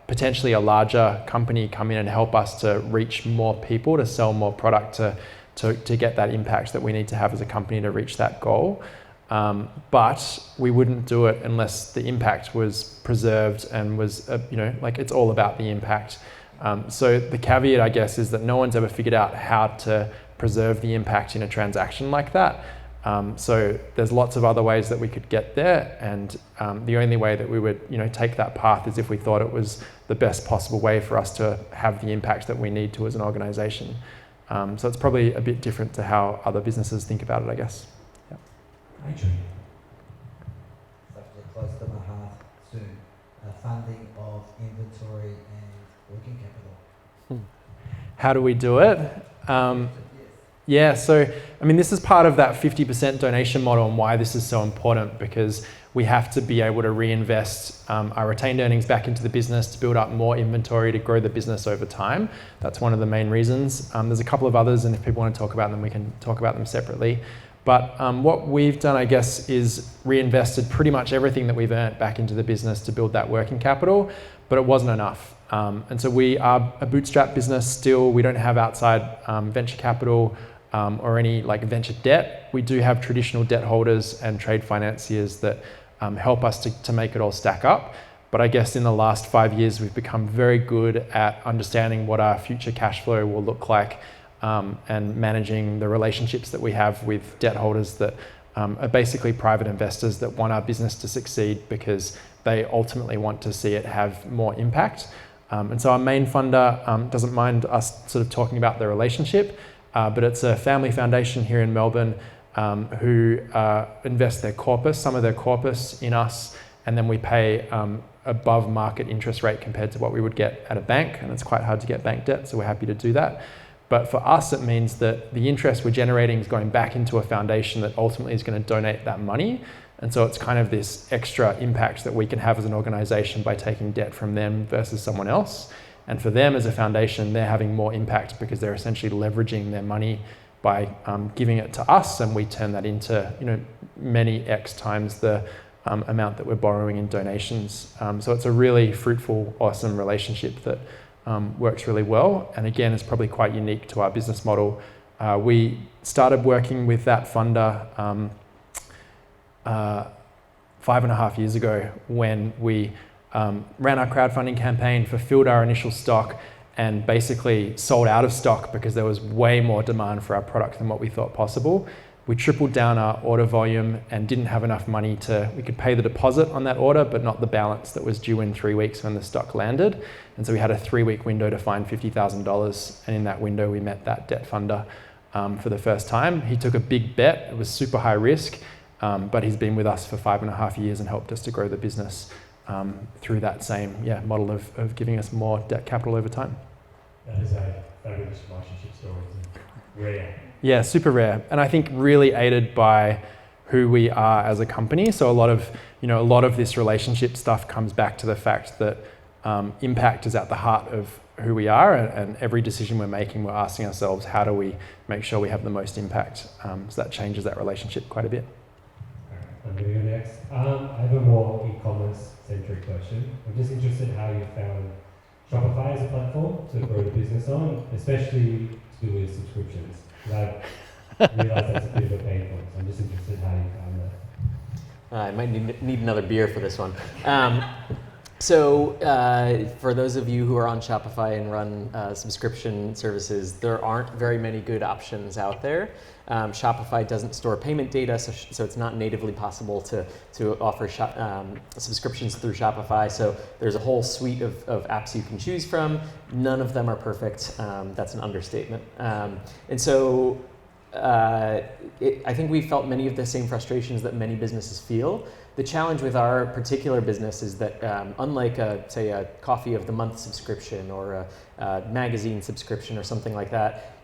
potentially a larger company come in and help us to reach more people, to sell more product, to get that impact that we need to have as a company to reach that goal. But we wouldn't do it unless the impact was preserved and was, it's all about the impact. So the caveat, I guess, is that no one's ever figured out how to preserve the impact in a transaction like that. So there's lots of other ways that we could get there, and the only way that we would take that path is if we thought it was the best possible way for us to have the impact that we need to as an organization. So it's probably a bit different to how other businesses think about it, I guess. Yeah. Adrian. Subject close to my heart soon. Funding of inventory and working capital. How do we do it? Yeah, so this is part of that 50% donation model and why this is so important, because we have to be able to reinvest our retained earnings back into the business to build up more inventory to grow the business over time. That's one of the main reasons. There's a couple of others, and if people want to talk about them, we can talk about them separately. But what we've done, I guess, is reinvested pretty much everything that we've earned back into the business to build that working capital, but it wasn't enough. And so we are a bootstrap business still. We don't have outside venture capital or any like venture debt. We do have traditional debt holders and trade financiers that help us to make it all stack up. But I guess in the last 5 years, we've become very good at understanding what our future cash flow will look like and managing the relationships that we have with debt holders that are basically private investors that want our business to succeed because they ultimately want to see it have more impact. And so our main funder doesn't mind us sort of talking about the relationship, but it's a family foundation here in Melbourne who invest their corpus, some of their corpus in us, and then we pay above market interest rate compared to what we would get at a bank, and it's quite hard to get bank debt, so we're happy to do that. But for us, it means that the interest we're generating is going back into a foundation that ultimately is going to donate that money. And so it's kind of this extra impact that we can have as an organization by taking debt from them versus someone else. And for them as a foundation, they're having more impact because they're essentially leveraging their money by giving it to us, and we turn that into many X times the amount that we're borrowing in donations. So it's a really fruitful, awesome relationship that works really well. And again, it's probably quite unique to our business model. We started working with that funder 5.5 years ago when we ran our crowdfunding campaign, fulfilled our initial stock, and basically sold out of stock because there was way more demand for our product than what we thought possible. We tripled down our order volume and didn't have enough money we could pay the deposit on that order, but not the balance that was due in 3 weeks when the stock landed. And so we had a 3-week window to find $50,000. And in that window, we met that debt funder for the first time. He took a big bet. It was super high risk, but he's been with us for 5.5 years and helped us to grow the business through that same model of giving us more debt capital over time. That is a fabulous relationship story. Rare. Yeah, super rare. And I think really aided by who we are as a company. So a lot of this relationship stuff comes back to the fact that impact is at the heart of who we are, and every decision we're making, we're asking ourselves, how do we make sure we have the most impact? So that changes that relationship quite a bit. I'm going to go next. I have a more e-commerce centric question. I'm just interested how you found Shopify as a platform to grow the business on, especially to do with subscriptions. I realise that's a bit of a pain point, so I'm just interested how you found that. I might need another beer for this one. So for those of you who are on Shopify and run subscription services, there aren't very many good options out there. Shopify doesn't store payment data, so it's not natively possible to offer subscriptions through Shopify. So there's a whole suite of apps you can choose from. None of them are perfect. That's an understatement. And so I think we felt many of the same frustrations that many businesses feel. The challenge with our particular business is that unlike, say, a coffee of the month subscription or a magazine subscription or something like that,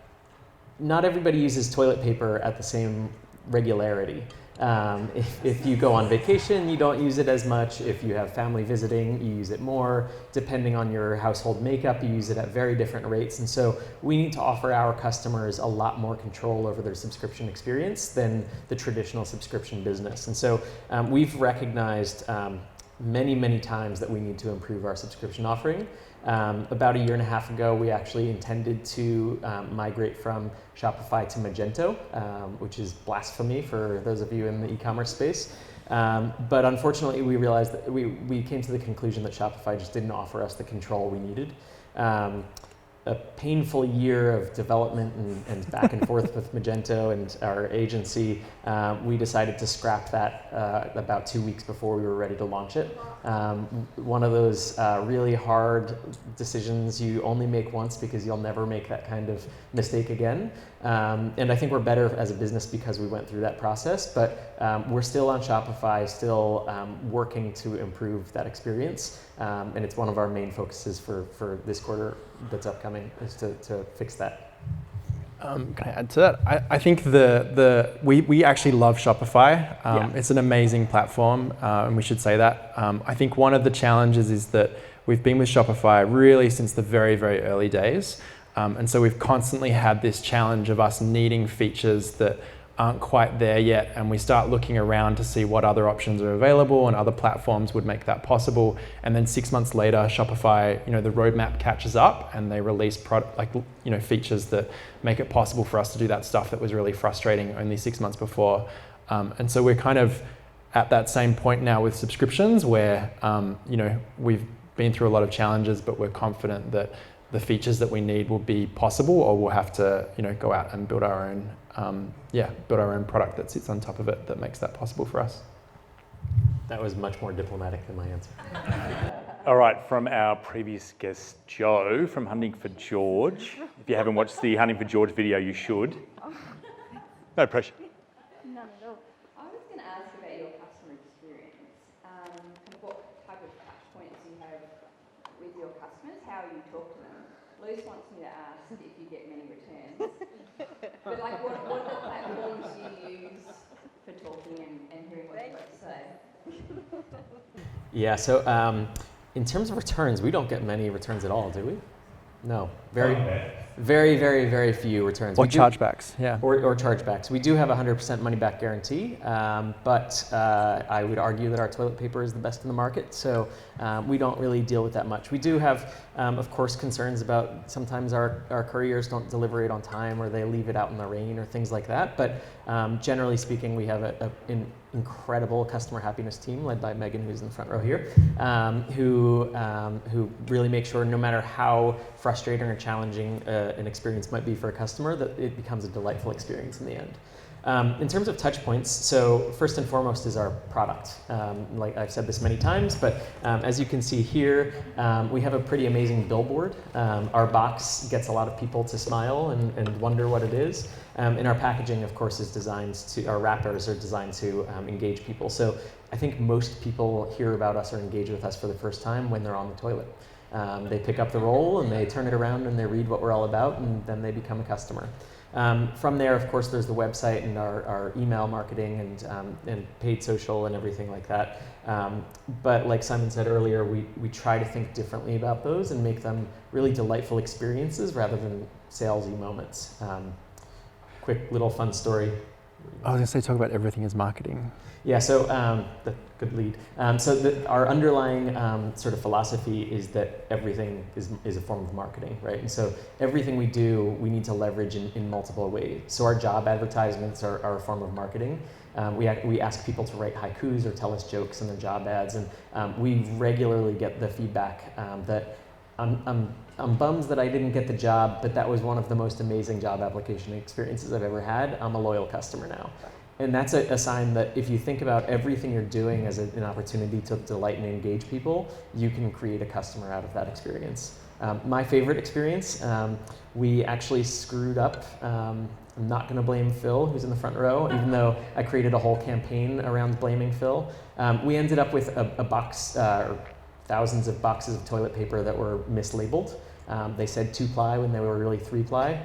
not everybody uses toilet paper at the same regularity. If you go on vacation, you don't use it as much. If you have family visiting, you use it more. Depending on your household makeup, you use it at very different rates. And so we need to offer our customers a lot more control over their subscription experience than the traditional subscription business. And so we've recognized many times that we need to improve our subscription offering. About 1.5 years ago, we actually intended to migrate from Shopify to Magento, which is blasphemy for those of you in the e-commerce space. But unfortunately, we realized that we came to the conclusion that Shopify just didn't offer us the control we needed. A painful year of development and back and forth with Magento and our agency, we decided to scrap that about 2 weeks before we were ready to launch it. One of those really hard decisions you only make once because you'll never make that kind of mistake again. And I think we're better as a business because we went through that process, but we're still on Shopify, still working to improve that experience. And it's one of our main focuses for this quarter that's upcoming is to fix that. Can I add to that? I think we actually love Shopify. It's an amazing platform, and we should say that. I think one of the challenges is that we've been with Shopify really since the very, very early days. And so we've constantly had this challenge of us needing features that aren't quite there yet, and we start looking around to see what other options are available and other platforms would make that possible. And then 6 months later, Shopify, the roadmap catches up and they release features that make it possible for us to do that stuff that was really frustrating only 6 months before. And so we're kind of at that same point now with subscriptions where, we've been through a lot of challenges, but we're confident that the features that we need will be possible, or we'll have to, go out and build our own, product that sits on top of it that makes that possible for us. That was much more diplomatic than my answer. All right, from our previous guest, Joe, from Hunting for George. If you haven't watched the Hunting for George video, you should. No pressure. None at all. I was going to ask about your customer experience. What type of touch points you have with your customers, how you talk to them. Luce wants me to ask if you get many returns. But what are the platforms you use for talking and hearing what you've got to say? Yeah, so in terms of returns, we don't get many returns at all, do we? No, very, very few returns. Or chargebacks, yeah. Or chargebacks. We do have a 100% money back guarantee, but I would argue that our toilet paper is the best in the market, so we don't really deal with that much. We do have, of course, concerns about sometimes our couriers don't deliver it on time, or they leave it out in the rain or things like that, but generally speaking, we have an incredible customer happiness team led by Megan, who's in the front row here, who really make sure no matter how frustrating or challenging an experience might be for a customer, that it becomes a delightful experience in the end. In terms of touch points, so first and foremost is our product. Like I've said this many times, but as you can see here, we have a pretty amazing billboard. Our box gets a lot of people to smile and wonder what it is. And our packaging, of course, is designed to, our wrappers are designed to engage people. So I think most people hear about us or engage with us for the first time when they're on the toilet. They pick up the roll and they turn it around and they read what we're all about, and then they become a customer. From there, of course, there's the website and our email marketing and paid social and everything like that. But like Simon said earlier, we try to think differently about those and make them really delightful experiences rather than salesy moments. Quick little fun story. I was going to say, talk about everything as marketing. Yeah, so good lead. Our underlying sort of philosophy is that everything is a form of marketing, right? And so everything we do, we need to leverage in multiple ways. So our job advertisements are a form of marketing. We ask people to write haikus or tell us jokes in their job ads, and we regularly get the feedback that I'm bummed that I didn't get the job, but that was one of the most amazing job application experiences I've ever had. I'm a loyal customer now. And that's a sign that if you think about everything you're doing as an opportunity to delight and engage people, you can create a customer out of that experience. My favorite experience, we actually screwed up. I'm not going to blame Phil, who's in the front row, even though I created a whole campaign around blaming Phil. We ended up with a box, thousands of boxes of toilet paper that were mislabeled. They said 2-ply when they were really 3-ply.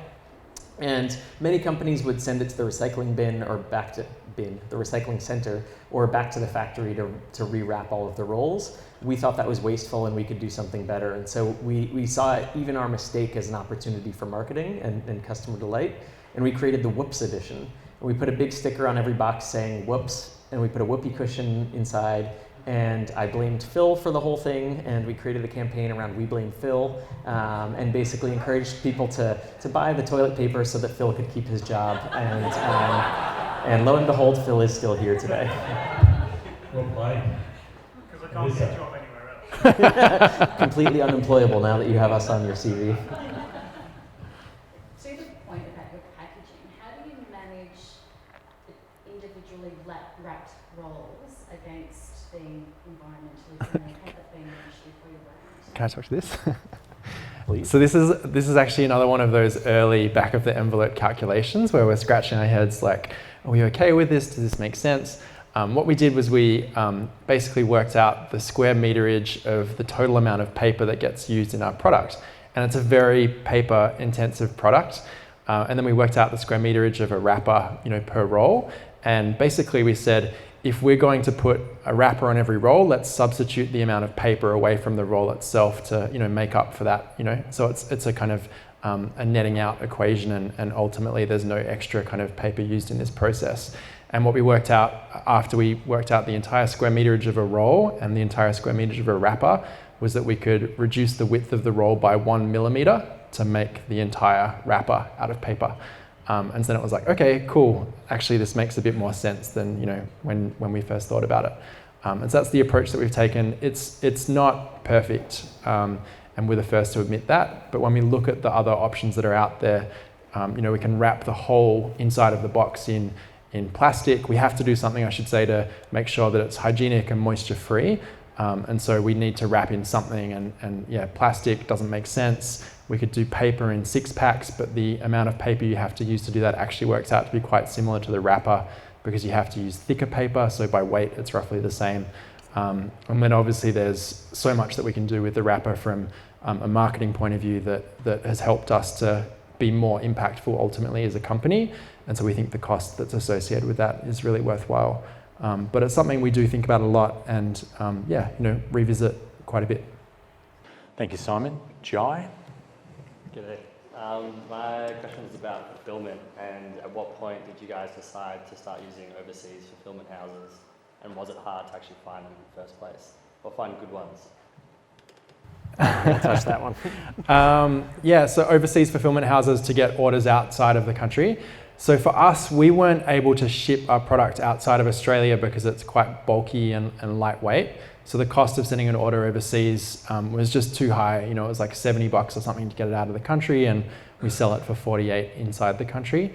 And many companies would send it to the recycling bin or back to the recycling center, or back to the factory to rewrap all of the rolls. We thought that was wasteful and we could do something better. And so we saw even our mistake as an opportunity for marketing and customer delight. And we created the Whoops edition. And we put a big sticker on every box saying whoops, and we put a whoopee cushion inside. And I blamed Phil for the whole thing, and we created a campaign around We Blame Phil, and basically encouraged people to buy the toilet paper so that Phil could keep his job. And lo and behold, Phil is still here today. Well played. Because I can't get a job anywhere else. Completely unemployable now that you have us on your CV. To the point about your packaging, how do you manage the individually wrapped rolls against being environmentally friendly and being an issue for your brand? Can I talk to this? Please. So this is actually another one of those early back of the envelope calculations where we're scratching our heads like, are we okay with this? Does this make sense? What we did was we basically worked out the square meterage of the total amount of paper that gets used in our product. And it's a very paper intensive product. And then we worked out the square meterage of a wrapper, per roll. And basically we said, if we're going to put a wrapper on every roll, let's substitute the amount of paper away from the roll itself to, make up for that, So it's a kind of a netting out equation, and ultimately there's no extra kind of paper used in this process. And what we worked out after we worked out the entire square meterage of a roll and the entire square meterage of a wrapper was that we could reduce the width of the roll by 1 millimeter to make the entire wrapper out of paper. And then it was like, okay, cool. Actually, this makes a bit more sense than when we first thought about it. And so that's the approach that we've taken. It's not perfect, and we're the first to admit that. But when we look at the other options that are out there, we can wrap the whole inside of the box in plastic. We have to do something, I should say, to make sure that it's hygienic and moisture free. And so we need to wrap in something, and yeah, plastic doesn't make sense. We could do paper in 6-packs, but the amount of paper you have to use to do that actually works out to be quite similar to the wrapper because you have to use thicker paper, so by weight it's roughly the same. And then obviously there's so much that we can do with the wrapper from a marketing point of view that has helped us to be more impactful ultimately as a company. And so we think the cost that's associated with that is really worthwhile. But it's something we do think about a lot and revisit quite a bit. Thank you, Simon. Jai? G'day. My question is about fulfillment, and at what point did you guys decide to start using overseas fulfillment houses, and was it hard to actually find them in the first place, or find good ones? Touch that one. So overseas fulfillment houses to get orders outside of the country. So for us, we weren't able to ship our product outside of Australia because it's quite bulky and lightweight. So the cost of sending an order overseas was just too high. It was like $70 or something to get it out of the country, and we sell it for $48 inside the country.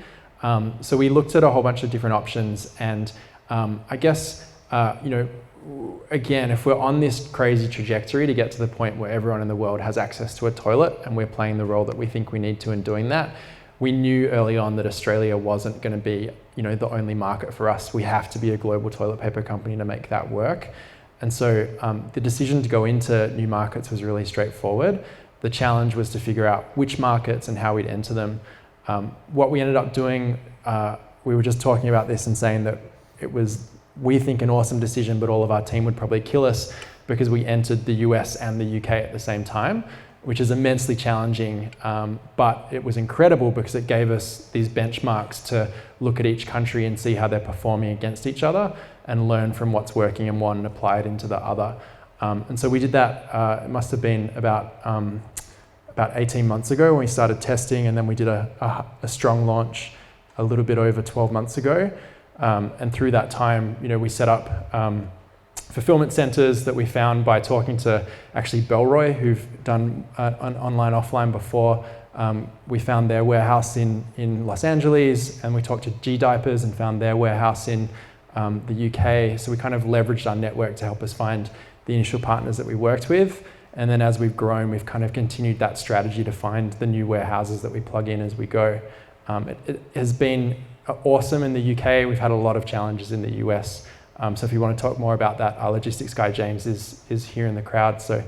So we looked at a whole bunch of different options, and I guess, again, if we're on this crazy trajectory to get to the point where everyone in the world has access to a toilet and we're playing the role that we think we need to in doing that, we knew early on that Australia wasn't going to be, the only market for us. We have to be a global toilet paper company to make that work. And so the decision to go into new markets was really straightforward. The challenge was to figure out which markets and how we'd enter them. What we ended up doing, we were just talking about this and saying that it was, we think, an awesome decision, but all of our team would probably kill us because we entered the US and the UK at the same time, which is immensely challenging, but it was incredible because it gave us these benchmarks to look at each country and see how they're performing against each other and learn from what's working in one and apply it into the other. And so we did that, it must have been about 18 months ago when we started testing, and then we did a strong launch a little bit over 12 months ago. And through that time, we set up fulfillment centers that we found by talking to actually Bellroy, who've done an online offline before. We found their warehouse in Los Angeles, and we talked to G Diapers and found their warehouse in the UK. So we kind of leveraged our network to help us find the initial partners that we worked with. And then as we've grown, we've kind of continued that strategy to find the new warehouses that we plug in as we go. It has been awesome in the UK. We've had a lot of challenges in the US. So if you want to talk more about that, our logistics guy, James, is here in the crowd. So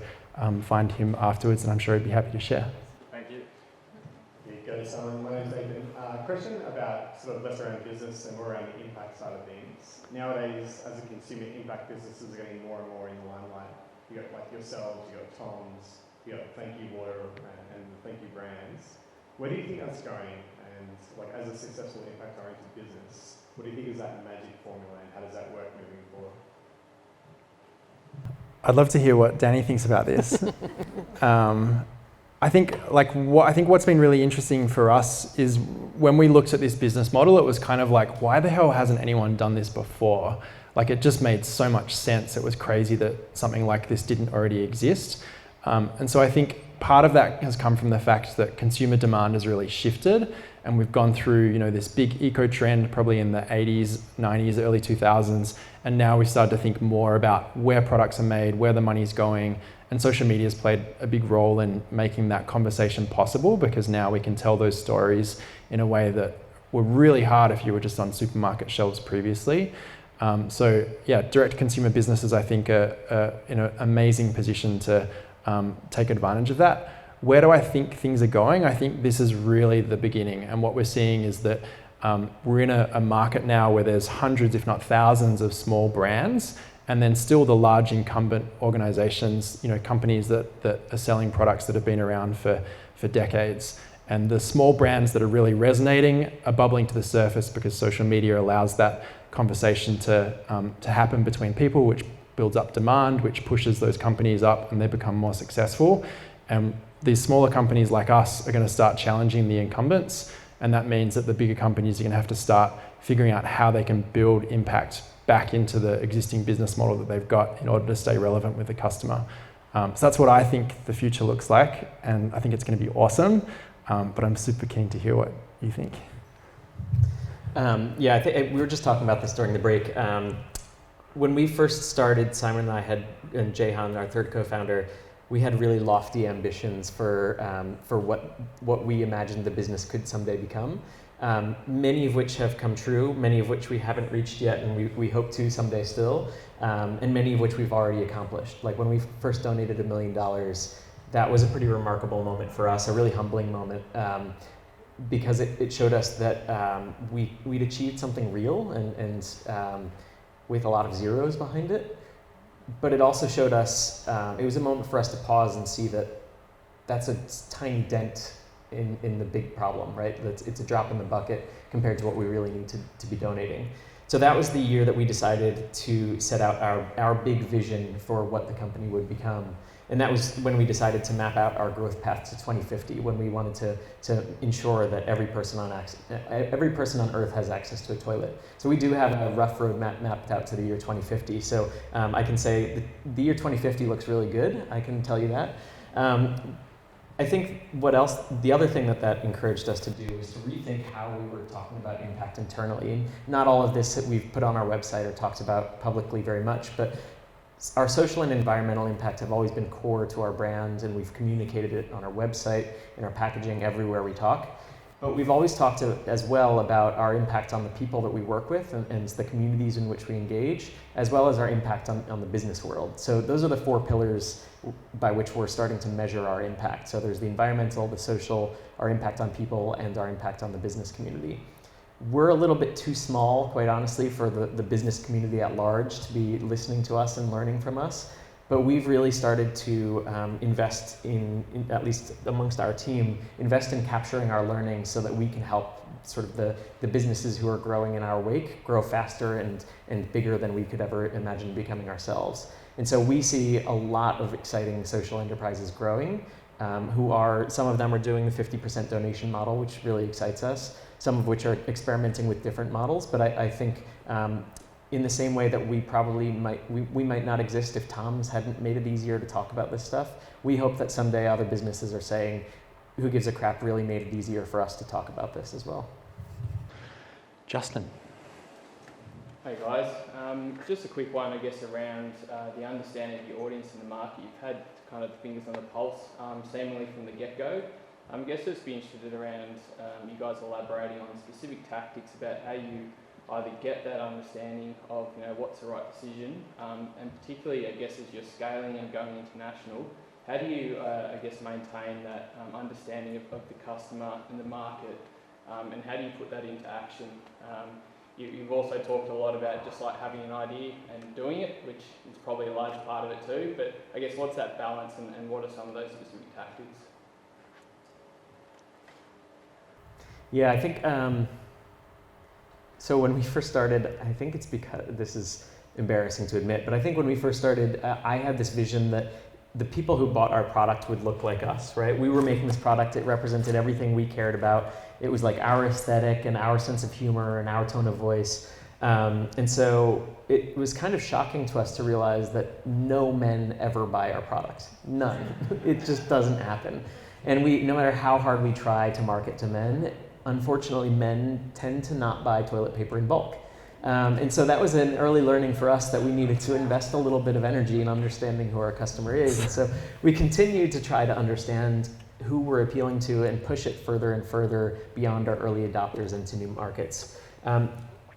find him afterwards, and I'm sure he'd be happy to share. Thank you. Go to someone. My name's Nathan. Question about sort of less around business and more around the impact side of things. Nowadays, as a consumer, impact businesses are getting more and more in the limelight. You got like yourselves, you got Tom's, you got Thank You Water and the Thank You brands. Where do you think that's going? And like as a successful impact-oriented business, what do you think is that magic formula, and how does that work moving forward? I'd love to hear what Danny thinks about this. I think what's been really interesting for us is when we looked at this business model, it was kind of like, why the hell hasn't anyone done this before? Like, it just made so much sense. It was crazy that something like this didn't already exist. And so I think part of that has come from the fact that consumer demand has really shifted, and we've gone through, this big eco trend probably in the 80s, 90s, early 2000s, and now we've started to think more about where products are made, where the money's going, and social media has played a big role in making that conversation possible, because now we can tell those stories in a way that were really hard if you were just on supermarket shelves previously. So yeah, direct consumer businesses, I think, are in an amazing position to take advantage of that. Where do I think things are going? I think this is really the beginning, and what we're seeing is that we're in a market now where there's hundreds, if not thousands, of small brands, and then still the large incumbent organizations, companies that are selling products that have been around for decades. And the small brands that are really resonating are bubbling to the surface because social media allows that conversation to happen between people, which builds up demand, which pushes those companies up and they become more successful. And these smaller companies like us are going to start challenging the incumbents. And that means that the bigger companies are going to have to start figuring out how they can build impact back into the existing business model that they've got in order to stay relevant with the customer. So that's what I think the future looks like. And I think it's going to be awesome. But I'm super keen to hear what you think. Yeah, I think we were just talking about this during the break. When we first started, Simon and I and Jehan, our third co-founder, we had really lofty ambitions for what we imagined the business could someday become. Many of which have come true, many of which we haven't reached yet, and we hope to someday still, and many of which we've already accomplished. Like when we first donated $1 million, that was a pretty remarkable moment for us, a really humbling moment, because it showed us that we'd achieved something real and with a lot of zeros behind it. But it also showed us, it was a moment for us to pause and see that that's a tiny dent in the big problem, right? It's a drop in the bucket compared to what we really need to be donating. So that was the year that we decided to set out our big vision for what the company would become. And that was when we decided to map out our growth path to 2050, when we wanted to ensure that every person on Earth has access to a toilet. So we do have a rough roadmap mapped out to the year 2050. So I can say the year 2050 looks really good. I can tell you that. I think the other thing that encouraged us to do is to rethink how we were talking about impact internally. And not all of this that we've put on our website or talked about publicly very much, but our social and environmental impact have always been core to our brand, and we've communicated it on our website, in our packaging, everywhere we talk. But we've always talked as well about our impact on the people that we work with and the communities in which we engage, as well as our impact on the business world. So those are the 4 pillars by which we're starting to measure our impact. So there's the environmental, the social, our impact on people, and our impact on the business community. We're a little bit too small, quite honestly, for the business community at large to be listening to us and learning from us. But we've really started to invest in, at least amongst our team, invest in capturing our learning so that we can help sort of the businesses who are growing in our wake grow faster and bigger than we could ever imagine becoming ourselves. And so we see a lot of exciting social enterprises growing, some of them are doing the 50% donation model, which really excites us. Some of which are experimenting with different models, but I think in the same way that we probably might not exist if Tom's hadn't made it easier to talk about this stuff, we hope that someday other businesses are saying, who gives a crap really made it easier for us to talk about this as well. Justin. Hey guys, just a quick one I guess around the understanding of your audience in the market. You've had kind of fingers on the pulse seemingly from the get-go. I guess just be interested around you guys elaborating on specific tactics about how you either get that understanding of what's the right decision, and particularly I guess as you're scaling and going international, how do you I guess maintain that understanding of the customer and the market, and how do you put that into action? You've also talked a lot about just like having an idea and doing it, which is probably a large part of it too, but I guess what's that balance and what are some of those specific tactics? Yeah, I think, so when we first started, I think it's because, this is embarrassing to admit, but I think when we first started, I had this vision that the people who bought our product would look like us, right? We were making this product, it represented everything we cared about. It was like our aesthetic and our sense of humor and our tone of voice. And so it was kind of shocking to us to realize that no men ever buy our product. None. It just doesn't happen. And no matter how hard we try to market to men, unfortunately, men tend to not buy toilet paper in bulk. And so that was an early learning for us that we needed to invest a little bit of energy in understanding who our customer is. And so we continue to try to understand who we're appealing to and push it further and further beyond our early adopters into new markets.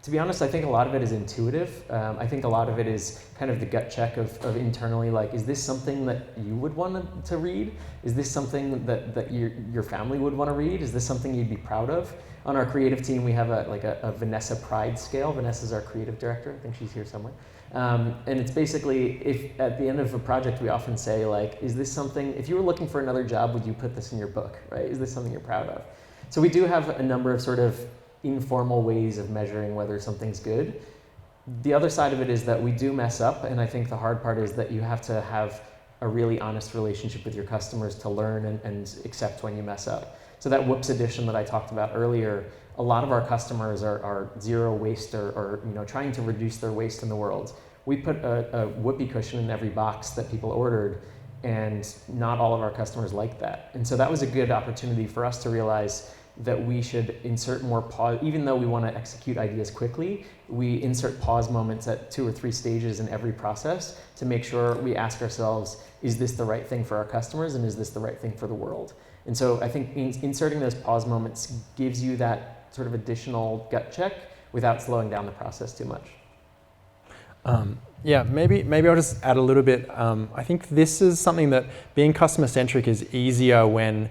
To be honest, I think a lot of it is intuitive. I think a lot of it is kind of the gut check of internally, like, is this something that you would want to read? Is this something that your family would want to read? Is this something you'd be proud of? On our creative team, we have a Vanessa Pride scale. Vanessa's our creative director. I think she's here somewhere. And it's basically, if at the end of a project, we often say, like, is this something, if you were looking for another job, would you put this in your book, right? Is this something you're proud of? So we do have a number of sort of informal ways of measuring whether something's good. The other side of it is that we do mess up, and I think the hard part is that you have to have a really honest relationship with your customers to learn and accept when you mess up. So that whoops edition that I talked about earlier, a lot of our customers are zero waste or trying to reduce their waste in the world. We put a whoopee cushion in every box that people ordered, and not all of our customers liked that. And so that was a good opportunity for us to realize that we should insert more pause, even though we want to execute ideas quickly, we insert pause moments at 2 or 3 stages in every process to make sure we ask ourselves, is this the right thing for our customers, and is this the right thing for the world? And so I think inserting those pause moments gives you that sort of additional gut check without slowing down the process too much. Yeah, maybe I'll just add a little bit. I think this is something that being customer-centric is easier when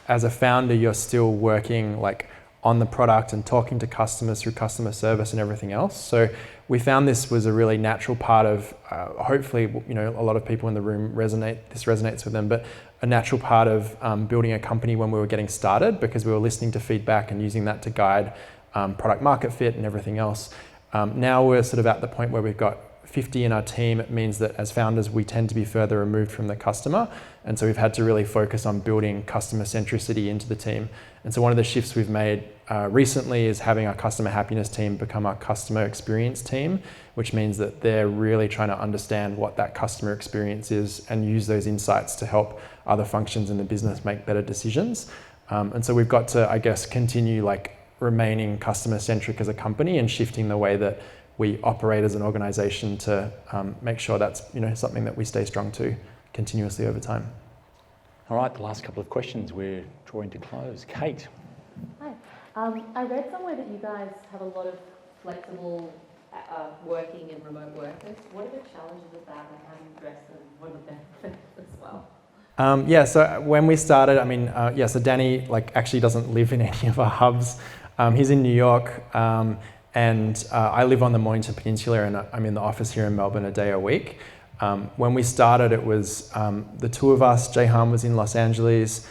as a founder, you're still working like on the product and talking to customers through customer service and everything else. So we found this was a really natural part of, hopefully, a lot of people in the room this resonates with them, but a natural part of building a company when we were getting started, because we were listening to feedback and using that to guide product market fit and everything else. Now we're sort of at the point where we've got 50 in our team. It means that as founders, we tend to be further removed from the customer. And so we've had to really focus on building customer centricity into the team. And so one of the shifts we've made recently is having our customer happiness team become our customer experience team, which means that they're really trying to understand what that customer experience is and use those insights to help other functions in the business make better decisions. And so we've got to, I guess, continue like remaining customer centric as a company and shifting the way that we operate as an organization to make sure that's something that we stay strong to continuously over time. All right, the last couple of questions we're drawing to close. Kate. Hi. I read somewhere that you guys have a lot of flexible working and remote workers. What are the challenges of that, and how do you address them? What are the benefits as well? So when we started, so Danny actually doesn't live in any of our hubs. He's in New York. And I live on the Mornington Peninsula, and I'm in the office here in Melbourne a day a week. When we started, it was the 2 of us. Jehan was in Los Angeles.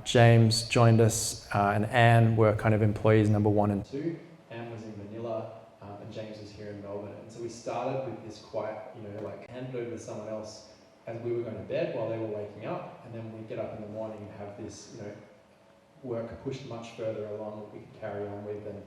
James joined us, and Anne were kind of employees number 1 and 2. Anne was in Manila, and James was here in Melbourne. And so we started with this quiet, handed over to someone else as we were going to bed while they were waking up. And then we'd get up in the morning and have this, work pushed much further along that we could carry on with and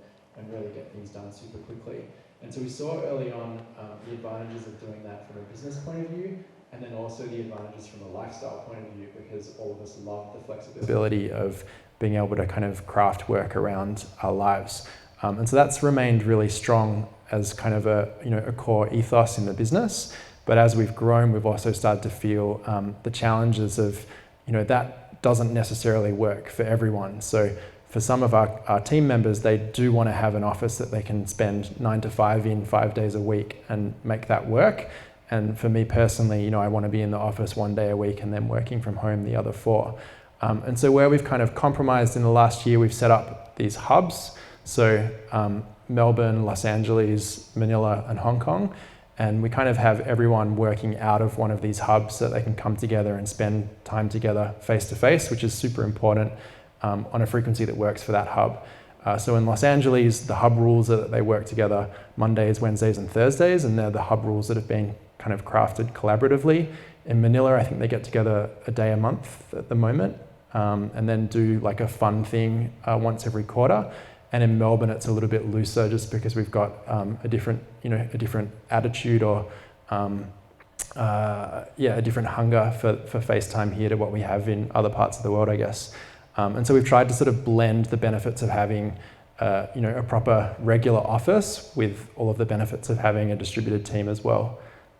really get things done super quickly. And so we saw early on the advantages of doing that from a business point of view, and then also the advantages from a lifestyle point of view, because all of us love the flexibility of being able to kind of craft work around our lives. And so that's remained really strong as kind of a core ethos in the business. But as we've grown, we've also started to feel the challenges of, that doesn't necessarily work for everyone. So for some of our team members, they do want to have an office that they can spend 9 to 5 in 5 days a week and make that work. And for me personally, I want to be in the office 1 day a week and then working from home the other 4. And so where we've kind of compromised in the last year, we've set up these hubs. So Melbourne, Los Angeles, Manila, and Hong Kong. And we kind of have everyone working out of one of these hubs so that they can come together and spend time together face to face, which is super important. On a frequency that works for that hub. So in Los Angeles, the hub rules are that they work together Mondays, Wednesdays, and Thursdays, and they're the hub rules that have been kind of crafted collaboratively. In Manila, I think they get together a day a month at the moment, and then do like a fun thing once every quarter. And in Melbourne, it's a little bit looser just because we've got a different attitude or a different hunger for FaceTime here to what we have in other parts of the world, I guess. And so we've tried to sort of blend the benefits of having, a proper regular office with all of the benefits of having a distributed team as well.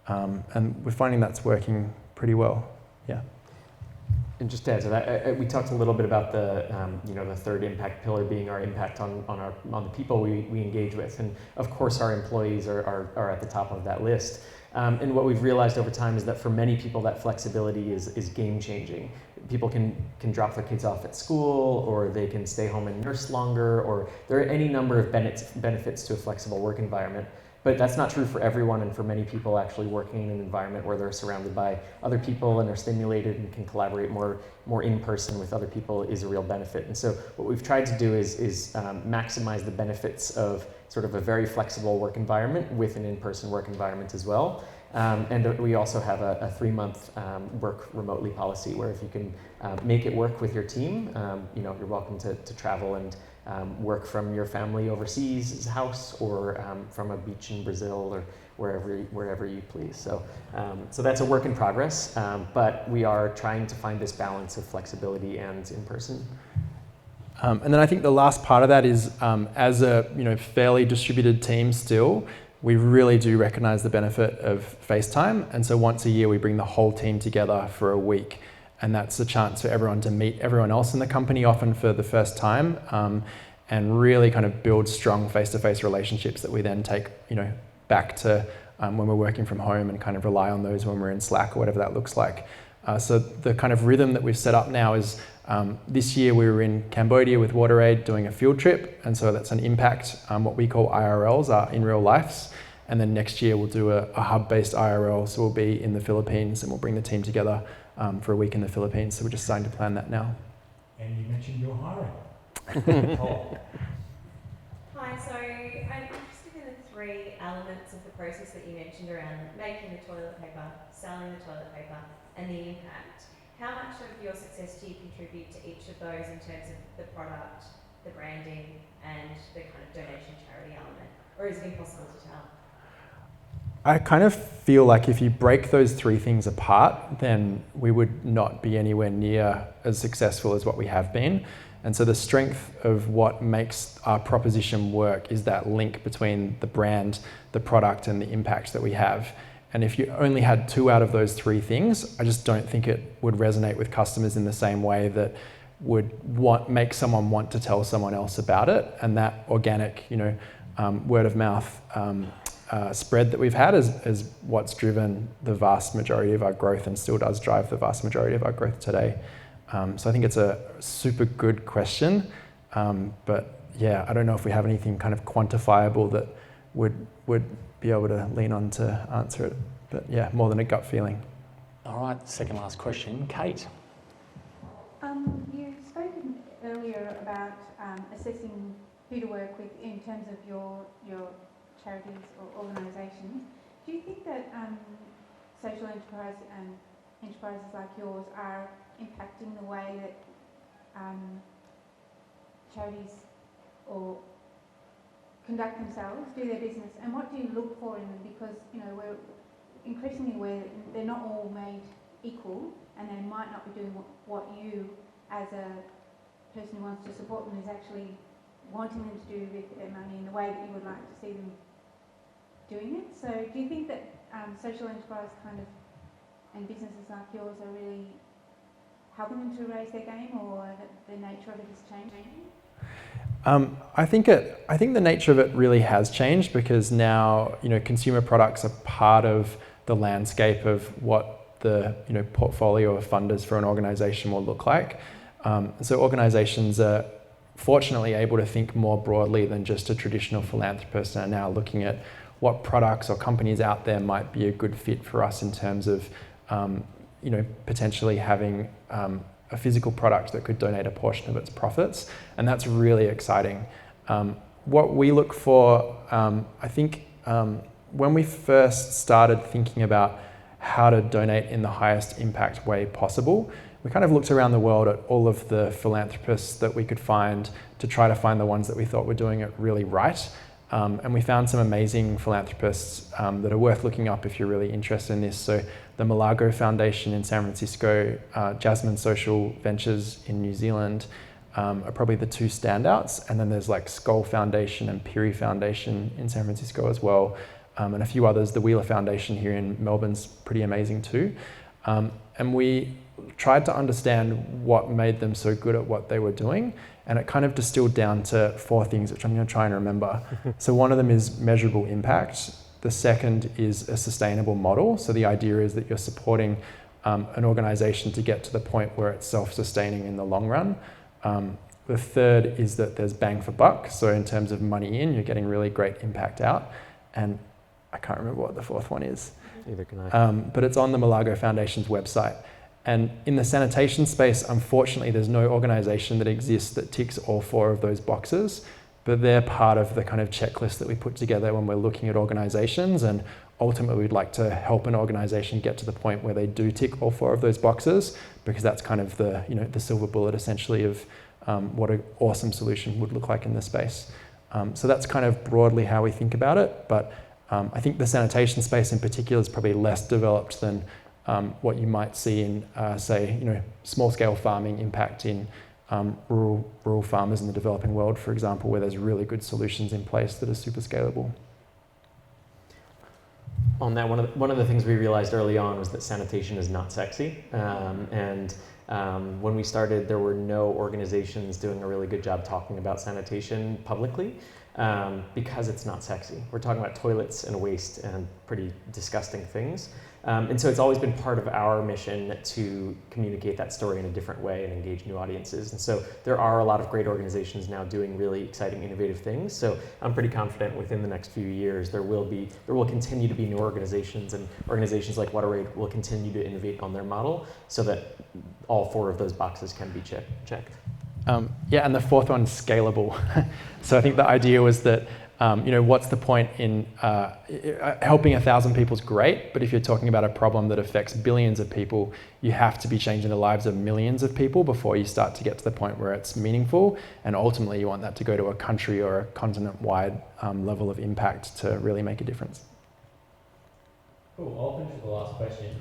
And we're finding that's working pretty well. Yeah. And just to add to that, we talked a little bit about the the third impact pillar being our impact on the people we engage with, and of course our employees are at the top of that list. And what we've realized over time is that for many people that flexibility is game changing. People can drop their kids off at school, or they can stay home and nurse longer, or there are any number of benefits to a flexible work environment. But that's not true for everyone, and for many people actually working in an environment where they're surrounded by other people and are stimulated and can collaborate more in person with other people is a real benefit. And so what we've tried to do is maximize the benefits of sort of a very flexible work environment with an in-person work environment as well. And we also have a 3-month work remotely policy where if you can make it work with your team, you're welcome to travel and work from your family overseas' house, or from a beach in Brazil, or wherever you please. So that's a work in progress, but we are trying to find this balance of flexibility and in person. And then I think the last part of that is, as a fairly distributed team still, we really do recognize the benefit of FaceTime. And so once a year we bring the whole team together for a week. And that's a chance for everyone to meet everyone else in the company, often for the first time, and really kind of build strong face-to-face relationships that we then take back to when we're working from home, and kind of rely on those when we're in Slack or whatever that looks like. So the kind of rhythm that we've set up now is, this year we were in Cambodia with WaterAid doing a field trip, and so that's an impact, what we call IRLs, are in real lives. And then next year we'll do a hub-based IRL, so we'll be in the Philippines and we'll bring the team together for a week in the Philippines. So we're just starting to plan that now. And you mentioned you're hiring. Hi, so I'm interested in the 3 elements of the process that you mentioned around making the toilet paper, selling the toilet paper, and the impact. How much of your success do you contribute to each of those in terms of the product, the branding, and the kind of donation charity element? Or is it impossible to tell? I kind of feel like if you break those 3 things apart, then we would not be anywhere near as successful as what we have been. And so the strength of what makes our proposition work is that link between the brand, the product, and the impact that we have. And if you only had 2 out of those 3 things, I just don't think it would resonate with customers in the same way that would make someone want to tell someone else about it. And that organic, word of mouth spread that we've had is what's driven the vast majority of our growth, and still does drive the vast majority of our growth today. So I think it's a super good question, but yeah, I don't know if we have anything kind of quantifiable that would be able to lean on to answer it. But yeah, more than a gut feeling. All right, second last question, Kate. You've spoken earlier about assessing who to work with in terms of your charities or organisations. Do you think that social enterprises like yours are impacting the way that charities or conduct themselves, do their business, and what do you look for in them? Because we're increasingly aware that they're not all made equal, and they might not be doing what you, as a person who wants to support them, is actually wanting them to do with their money in the way that you would like to see them doing it. So do you think that social enterprise and businesses like yours are really helping them to raise their game, or that the nature of it is changing? I think the nature of it really has changed, because now consumer products are part of the landscape of what the portfolio of funders for an organisation will look like. So organisations are fortunately able to think more broadly than just a traditional philanthropist, and are now looking at what products or companies out there might be a good fit for us in terms of potentially having a physical product that could donate a portion of its profits, and that's really exciting. What we look for, I think, when we first started thinking about how to donate in the highest impact way possible, we kind of looked around the world at all of the philanthropists that we could find to try to find the ones that we thought were doing it really right. And we found some amazing philanthropists that are worth looking up if you're really interested in this. So the Malago Foundation in San Francisco, Jasmine Social Ventures in New Zealand are probably the 2 standouts. And then there's like Skoll Foundation and Piri Foundation in San Francisco as well. And a few others. The Wheeler Foundation here in Melbourne's pretty amazing too. And we tried to understand what made them so good at what they were doing. And it kind of distilled down to 4 things, which I'm going to try and remember. So one of them is measurable impact. The second is a sustainable model. So the idea is that you're supporting an organization to get to the point where it's self-sustaining in the long run. The third is that there's bang for buck. So in terms of money in, you're getting really great impact out. And I can't remember what the 4th one is. Neither can I. But it's on the Malago Foundation's website. And in the sanitation space, unfortunately, there's no organization that exists that ticks all 4 of those boxes, but they're part of the kind of checklist that we put together when we're looking at organizations. And ultimately, we'd like to help an organization get to the point where they do tick all 4 of those boxes, because that's kind of the, the silver bullet essentially of what an awesome solution would look like in this space. So that's kind of broadly how we think about it. But I think the sanitation space in particular is probably less developed than what you might see in, say, small-scale farming impact in rural farmers in the developing world, for example, where there's really good solutions in place that are super scalable. On that, one of the things we realized early on was that sanitation is not sexy. When we started, there were no organizations doing a really good job talking about sanitation publicly because it's not sexy. We're talking about toilets and waste and pretty disgusting things. And so it's always been part of our mission to communicate that story in a different way and engage new audiences. And so there are a lot of great organizations now doing really exciting, innovative things. So I'm pretty confident within the next few years there will continue to be new organizations, and organizations like WaterAid will continue to innovate on their model so that all 4 of those boxes can be checked. Yeah, and the 4th one's scalable. So I think the idea was that what's the point in helping 1,000 people is great, but if you're talking about a problem that affects billions of people, you have to be changing the lives of millions of people before you start to get to the point where it's meaningful. And ultimately, you want that to go to a country or a continent-wide level of impact to really make a difference. Cool. I'll finish with the last question.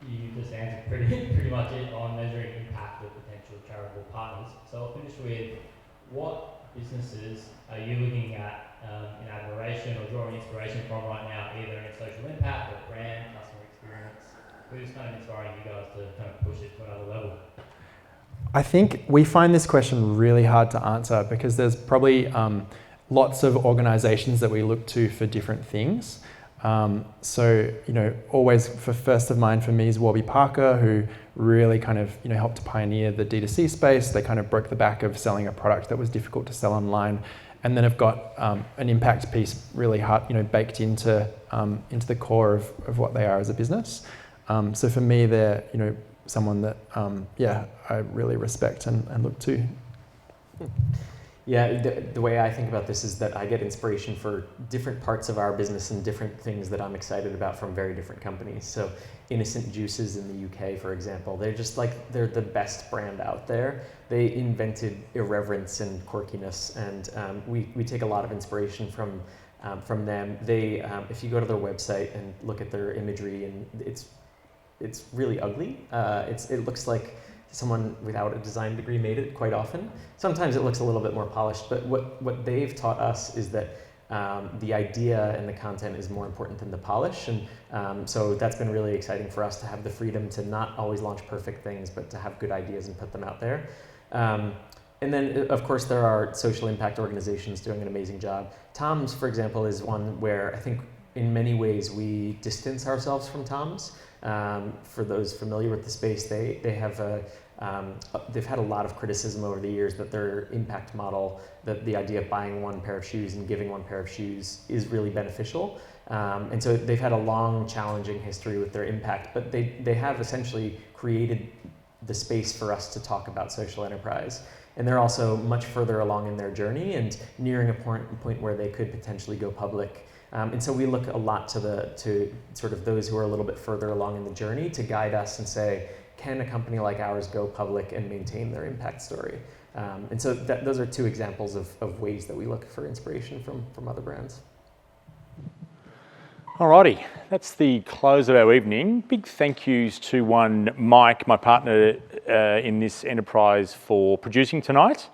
You just answered pretty much it on measuring impact of potential charitable partners. So I'll finish with, what businesses are you looking at in admiration or drawing inspiration from right now, either in social impact or brand, customer experience? Who's kind of inspiring you guys to kind of push it to another level? I think we find this question really hard to answer because there's probably lots of organizations that we look to for different things. So, always first of mind for me is Warby Parker, who really kind of, helped pioneer the D2C space. They kind of broke the back of selling a product that was difficult to sell online, and then have got an impact piece really hard, baked into the core of what they are as a business. So for me, they're, someone that, I really respect and look to. Yeah, the way I think about this is that I get inspiration for different parts of our business and different things that I'm excited about from very different companies. So Innocent Juices in the UK, for example, they're the best brand out there. They invented irreverence and quirkiness, and we take a lot of inspiration from them. They, if you go to their website and look at their imagery, and it's really ugly. It looks like someone without a design degree made it quite often. Sometimes it looks a little bit more polished, but what they've taught us is that the idea and the content is more important than the polish. And so that's been really exciting for us to have the freedom to not always launch perfect things, but to have good ideas and put them out there. And then, of course, there are social impact organizations doing an amazing job. TOMS, for example, is one where I think in many ways we distance ourselves from TOMS. For those familiar with the space, they've had a lot of criticism over the years that their impact model, that the idea of buying one pair of shoes and giving one pair of shoes is really beneficial. And so they've had a long, challenging history with their impact, but they have essentially created the space for us to talk about social enterprise. And they're also much further along in their journey and nearing a point where they could potentially go public. And so we look a lot to sort of those who are a little bit further along in the journey to guide us and say, can a company like ours go public and maintain their impact story? And so those are two examples of ways that we look for inspiration from other brands. Alrighty, that's the close of our evening. Big thank yous to Mike, my partner in this enterprise, for producing tonight.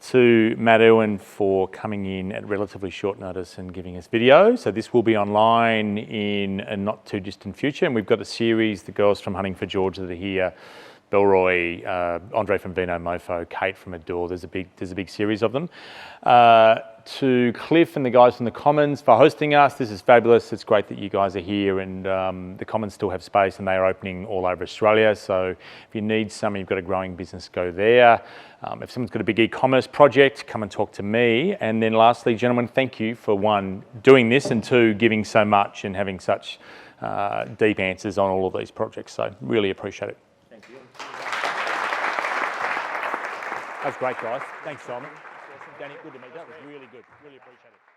to Matt Irwin for coming in at relatively short notice and giving us video. So this will be online in a not too distant future, and we've got a series, the girls from Hunting for George that are here, Bellroy, Andre from Vinomofo, Kate from Adore. There's a big series of them. To Cliff and the guys from the Commons for hosting us. This is fabulous. It's great that you guys are here, and the Commons still have space, and they are opening all over Australia. So if you need some, you've got a growing business, go there. If someone's got a big e-commerce project, come and talk to me. And then lastly, gentlemen, thank you for one, doing this, and two, giving so much and having such deep answers on all of these projects. So really appreciate it. Thank you. That was great, guys. Thanks, Simon. Danny, good to meet you. That was really good. Really appreciate it.